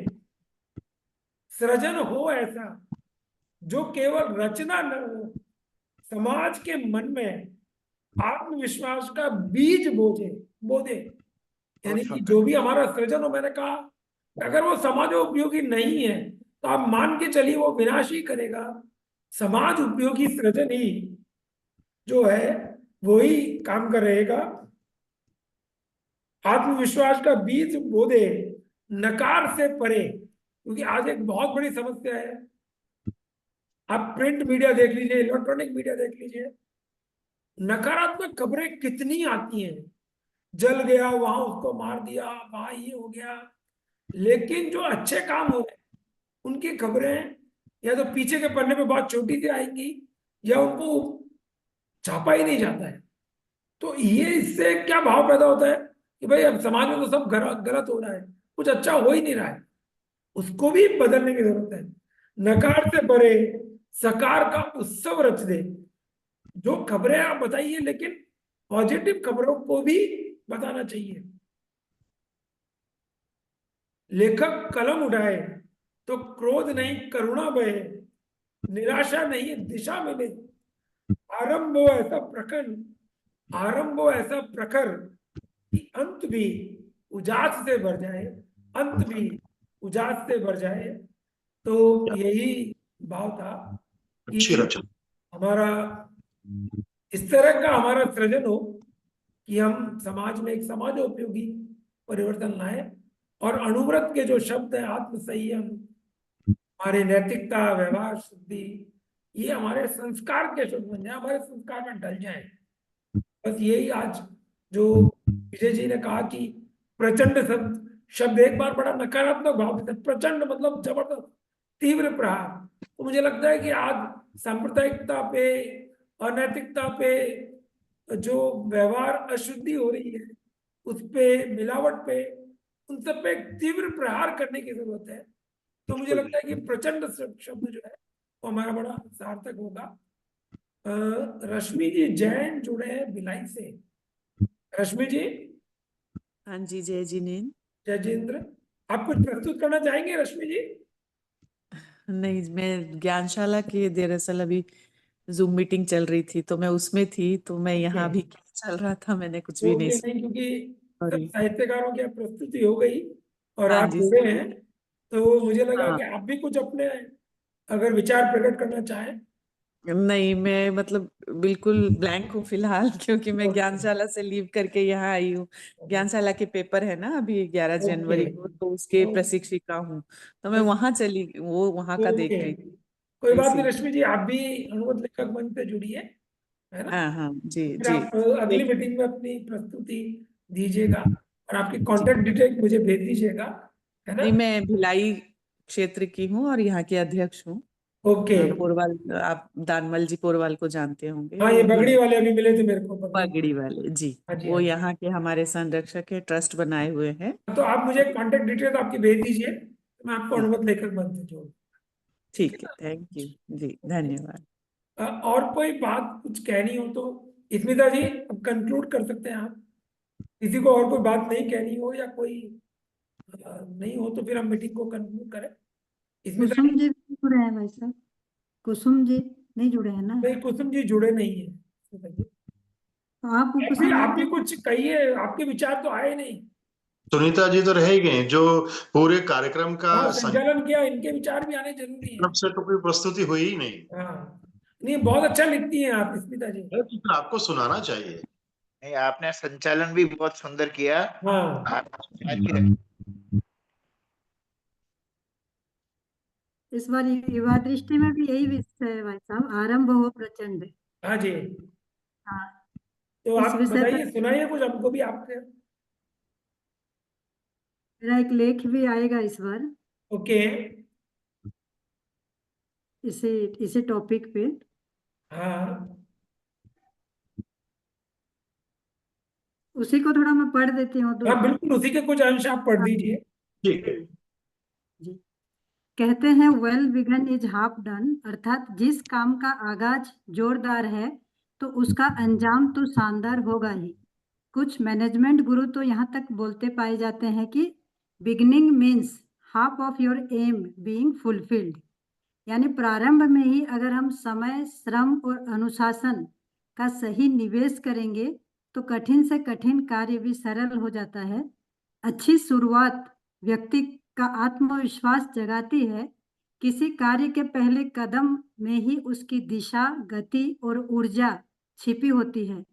सृजन हो ऐसा जो केवल रचना न हो, समाज के मन में आत्मविश्वास का बीज बोझे बोधे। यानी कि जो भी हमारा सृजन हो, मैंने कहा अगर वो समाज उपयोगी नहीं है तो आप मान के चलिए वो विनाश ही करेगा। समाज उपयोगी सृजन ही जो है वही काम कर रहेगा। आत्मविश्वास का बीज बोधे नकार से परे, क्योंकि आज एक बहुत बड़ी समस्या है। आप प्रिंट मीडिया देख लीजिए, इलेक्ट्रॉनिक मीडिया देख लीजिए, नकारात्मक खबरें कितनी आती हैं, जल गया वहां उसको मार दिया वहां ये हो गया। लेकिन जो अच्छे काम हो रहे हैं उनकी खबरें या तो पीछे के पन्ने पे बहुत छोटी सी आएंगी या उनको छापा ही नहीं जाता है। तो ये इससे क्या भाव पैदा होता है कि भाई अब समाज में तो सब गलत हो रहा है, कुछ अच्छा हो ही नहीं रहा है, उसको भी बदलने की जरूरत है। नकार से भरे सकार का उत्सव रच दे। जो खबरें आप बताइए लेकिन पॉजिटिव खबरों को भी बताना चाहिए। लेखक कलम उठाए तो क्रोध नहीं करुणा बहे, निराशा नहीं दिशा मिले, आरंभ हो ऐसा प्रखर, आरंभ हो ऐसा प्रखर कि अंत भी उजास से भर जाए, अंत भी उजास से भर जाए। तो यही भाव था अच्छी कि रचना। हमारा इस तरह का हमारा सृजन हो कि हम समाज में एक समाजोपयोगी परिवर्तन लाए, और अनुव्रत के जो शब्द है, आत्म संयम, हमारी नैतिकता, व्यवहार शुद्धि, ये हमारे संस्कार के शब्द बन जाए, हमारे संस्कार में ढल जाए। बस यही आज जो विजय जी ने कहा कि प्रचंड शब्द एक बार बड़ा नकारात्मक भाव देता है, प्रचंड मतलब जबरदस्त, तीव्र प्रहार। तो मुझे लगता है कि आज सांप्रदायिकता पे, अनैतिकता पे, जो व्यवहार अशुद्धि हो रही है उस पे, मिलावट पे, उन सब पे तीव्र प्रहार करने की जरूरत है। तो मुझे लगता है कि प्रचंड शब्द जो है वो हमारा बड़ा सार्थक होगा। रश्मि जी जैन जुड़े हैं भिलाई से। रश्मि जी। हाँ जी, जय जिनेन्द्र। जय जिनेन्द्र। आप कुछ प्रस्तुत करना चाहेंगे रश्मि जी? नहीं, मैं ज्ञानशाला की दरअसल अभी जूम मीटिंग चल रही थी तो मैं उसमें थी, तो मैं यहाँ ओके भी क्या चल रहा था मैंने कुछ भी नहीं नहीं, क्योंकि सब सॉरी। साहित्यकारों की प्रस्तुति हो गई और हाँ आप जी जुड़े हैं, तो मुझे लगा हाँ, कि आप भी कुछ अपने अगर विचार प्रकट करना चाहें। नहीं मैं मतलब बिल्कुल ब्लैंक हूँ फिलहाल क्योंकि मैं ओके ज्ञानशाला से लीव करके यहाँ आई हूँ। ज्ञानशाला के पेपर है ना अभी 11 ओके जनवरी को, तो उसके प्रशिक्षिका हूँ, तो मैं वहां चली, वो वहां का देख ओके रही कोई थी बात नहीं इसी। रश्मि जी, आप भी अनुवाद लेखक मंच से जुड़िए, है ना? हाँ हाँ जी फिर जी। आप अगली मीटिंग में अपनी प्रस्तुति दीजिएगा और आपकी जी कॉन्टेक्ट डिटेल मुझे भेज दीजिएगा, है ना? नहीं, मैं भिलाई क्षेत्र की हूँ और यहाँ के अध्यक्ष हूँ। ओके। पोरवाल, आप दानमल जी पोरवाल को जानते होंगे, हाँ, ये वो बगड़ी भिलाई वाले अभी मिले थे मेरे को, बगड़ी। पगड़ी वाले जी, हाँ जी, वो हाँ जी। यहाँ के हमारे संरक्षक है, ट्रस्ट बनाए हुए हैं। तो आप मुझे कॉन्टेक्ट डिटेल आपकी भेज दीजिए, तो मैं आपको जी अनुवाद लेखक मंच से जोड़। ठीक है, थैंक यू जी, धन्यवाद। और कोई बात कुछ कहनी हो तो स्मिता जी अब कंक्लूड कर सकते हैं आप। किसी को और कोई बात नहीं कहनी हो या कोई नहीं हो तो फिर हम मीटिंग को कंक्लूड करें। स्मिता कुसुम जी। जी भी जुड़े हैं भाई साहब? कुसुम जी नहीं जुड़े हैं ना? नहीं, कुसुम जी जुड़े नहीं है स्मिता जी। तो आप आप उपसभापति। भी कुछ कहिए, आपके विचार तो आए नहीं। सुनीता जी तो रह ही गए, जो पूरे कार्यक्रम का हाँ, संचालन किया, इनके विचार भी आने जरूरी है। तरफ से तो कोई प्रस्तुति हुई ही नहीं हाँ, नहीं बहुत अच्छा लिखती हैं आप स्मिता जी। है, तो फिर आपको सुनाना चाहिए। नहीं, आपने संचालन भी बहुत सुंदर किया। हाँ इस बार युवा दृष्टि में भी यही विषय है भाई साहब, आरंभ हो प्रचंड। हाँ जी। हाँ, तो इस आप विषय बताइए, पर सुनाइए कुछ हमको भी आपके। मेरा एक लेख भी आएगा इस बार ओके। इसी इसी टॉपिक पे। हाँ उसी को थोड़ा मैं पढ़ देती हूँ तो। हाँ, बिल्कुल उसी के कुछ अंश आप पढ़ हाँ, दीजिए। ठीक है। जी। कहते हैं well begun is half done, अर्थात जिस काम का आगाज जोरदार है तो उसका अंजाम तो शानदार होगा ही। कुछ मैनेजमेंट गुरु तो यहाँ तक बोलते पाए जाते हैं कि beginning means half of your am being fulfilled, यानी प्रारंभ में ही अगर हम समय, श्रम और अनुशासन का सही निवेश करेंगे तो कठिन से कठिन कार्य भी सरल हो जाता है। अच्छी शुरुआत व्यक्ति का आत्मविश्वास जगाती है। किसी कार्य के पहले कदम में ही उसकी दिशा, गति और ऊर्जा छिपी होती है।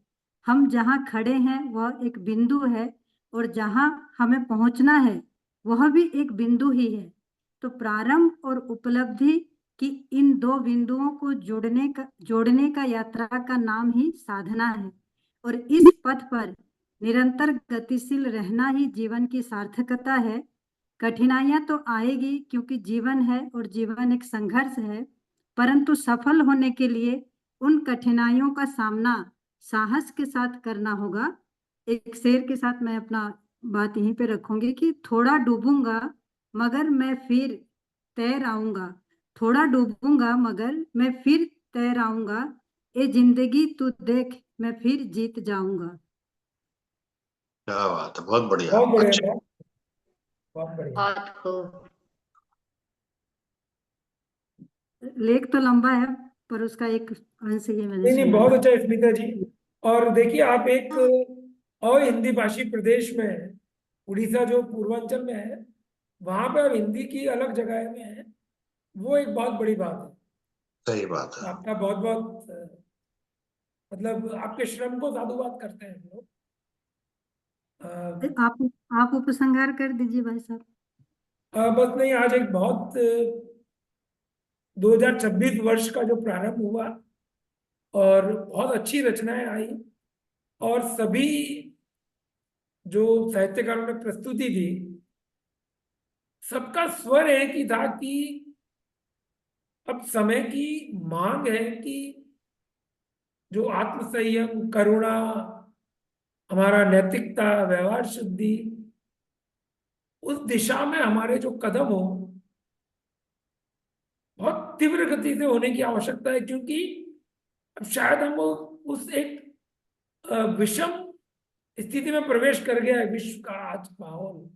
हम जहाँ खड़े हैं वह एक बिंदु है और जहाँ हमें पहुँचना है वह भी एक बिंदु ही है। तो प्रारंभ और उपलब्धि कि इन दो बिंदुओं को जोड़ने का यात्रा का नाम ही साधना है, और इस पथ पर निरंतर गतिशील रहना ही जीवन की सार्थकता है। कठिनाइयां तो आएगी क्योंकि जीवन है और जीवन एक संघर्ष है, परंतु सफल होने के लिए उन कठिनाइयों का सामना साहस के साथ करना होगा। एक शेर के साथ मैं अपना बात यहीं पे रखूंगी कि थोड़ा डूबूंगा मगर मैं फिर तैर आऊंगा, थोड़ा डूबूंगा मगर मैं फिर तैर आऊंगा, ए जिंदगी तू देख मैं फिर जीत जाऊंगा। क्या बात है, बहुत बढ़िया। बहुत बढ़िया, अच्छा, बहुत बहुत बढ़िया। बहुत खूब। लेख तो लंबा है पर उसका एक अंश ये मैंने नहीं नहीं, सुना बहुत था। अच्छा है स्मिता जी। और देखिए, आप एक और हिंदी भाषी प्रदेश में है, उड़ीसा जो पूर्वांचल में है, वहां पे आप हिंदी की अलग जगह में है, वो एक बहुत बड़ी बात है। सही बात है। आपका बहुत बहुत मतलब आपके श्रम को साधुवाद करते हैं हम लोग। अ, आप उपसंहार कर दीजिए भाई साहब। बस नहीं, आज एक बहुत 2026 वर्ष का जो प्रारंभ हुआ और बहुत अच्छी रचनाएं आई, और सभी जो साहित्यकारों ने प्रस्तुति दी, सबका स्वर एक ही था कि अब समय की मांग है कि जो आत्मसंयम, करुणा, हमारा नैतिकता, व्यवहार शुद्धि, उस दिशा में हमारे जो कदम हो, बहुत तीव्र गति से होने की आवश्यकता है। क्योंकि अब शायद हम उस एक विषम स्थिति में प्रवेश कर गया है विश्व का आज माहौल,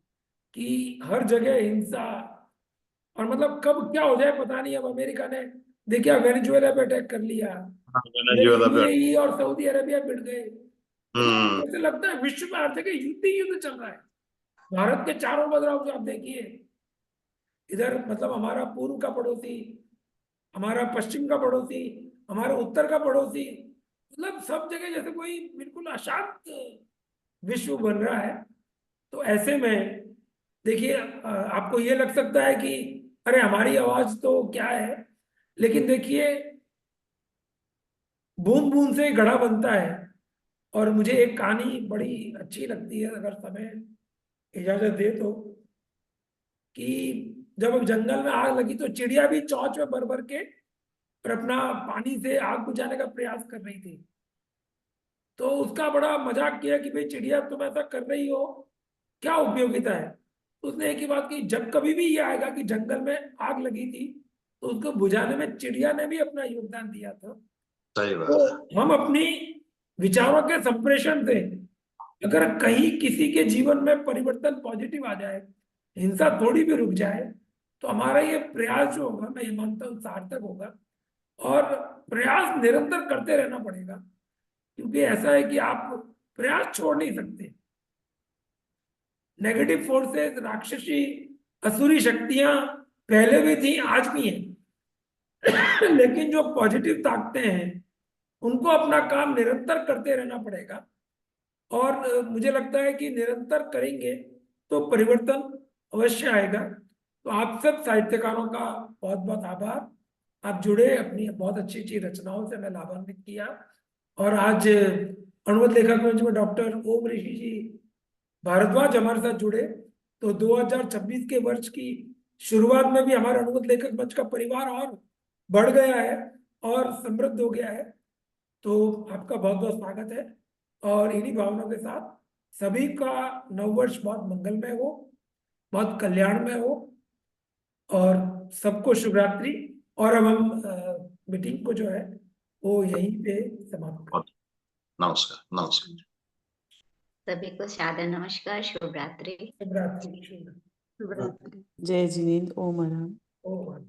कि हर जगह हिंसा, और मतलब कब क्या हो जाए पता नहीं। अब अमेरिका ने देखिए वेनेजुएला पे अटैक कर लिया, इधर वेनेजुएला पे। यूएई और सऊदी अरेबिया भिड़ गए। मतलब हम्म। जैसे लगता है विश्व में हर जगह युद्ध ही युद्ध चल रहा है। भारत के चारों बदलाव जो आप देखिए, इधर मतलब हमारा पूर्व का पड़ोसी, हमारा पश्चिम का पड़ोसी, हमारा उत्तर का पड़ोसी, मतलब सब जगह जैसे कोई बिल्कुल अशांत विश्व बन रहा है। तो ऐसे में देखिए, आपको ये लग सकता है कि अरे हमारी आवाज तो क्या है, लेकिन देखिए बूंद बूंद से घड़ा बनता है। और मुझे एक कहानी बड़ी अच्छी लगती है, अगर समय इजाजत दे तो, कि जब जंगल में आग लगी तो चिड़िया भी चौंच में भर भर के और अपना पानी से आग बुझाने का प्रयास कर रही थी। तो उसका बड़ा मजाक किया कि भाई चिड़िया तुम ऐसा कर रही हो, क्या उपयोगिता है। उसने एक ही बात की, जब कभी भी ये आएगा कि जंगल में आग लगी थी तो उसको बुझाने में चिड़िया ने भी अपना योगदान दिया था। सही बात है। तो हम अपनी विचारों के संप्रेषण से अगर कहीं किसी के जीवन में परिवर्तन पॉजिटिव आ जाए, हिंसा थोड़ी भी रुक जाए, तो हमारा ये प्रयास जो होगा, मैं ये मानता हूँ सार्थक होगा। और प्रयास निरंतर करते रहना पड़ेगा, क्योंकि ऐसा है कि आप प्रयास छोड़ नहीं सकते। नेगेटिव फोर्सेस, राक्षसी असुरी शक्तियां पहले भी थी, आज भी हैं। लेकिन जो पॉजिटिव ताकतें हैं, उनको अपना काम निरंतर करते रहना पड़ेगा। और मुझे लगता है कि निरंतर करेंगे तो परिवर्तन अवश्य आएगा। तो आप सब साहित्यकारों का बहुत बहुत आभार। आप जुड़े, अपनी बहुत अच्छी अच्छी रचनाओं से मैं लाभान्वित किया। और आज अनुवाद लेखक मंच में डॉक्टर ओम ऋषि जी भारद्वाज हमारे साथ जुड़े। तो 2026 के वर्ष की शुरुआत में भी हमारे अनुवाद लेखक मंच का परिवार और बढ़ गया है और समृद्ध हो गया है। तो आपका बहुत बहुत स्वागत है। और इन्हीं भावनाओं के साथ सभी का नववर्ष बहुत मंगलमय हो, बहुत कल्याणमय हो, और सबको शुभरात्रि। और अब हम मीटिंग को जो है वो यहीं पे समाप्त करें। नमस्कार। नमस्कार। सभी को सादर नमस्कार, शुभ रात्रि। शुभरात्रि। शुभ रात्रि। जय जिनेन्द्र। ओम आराम। ओम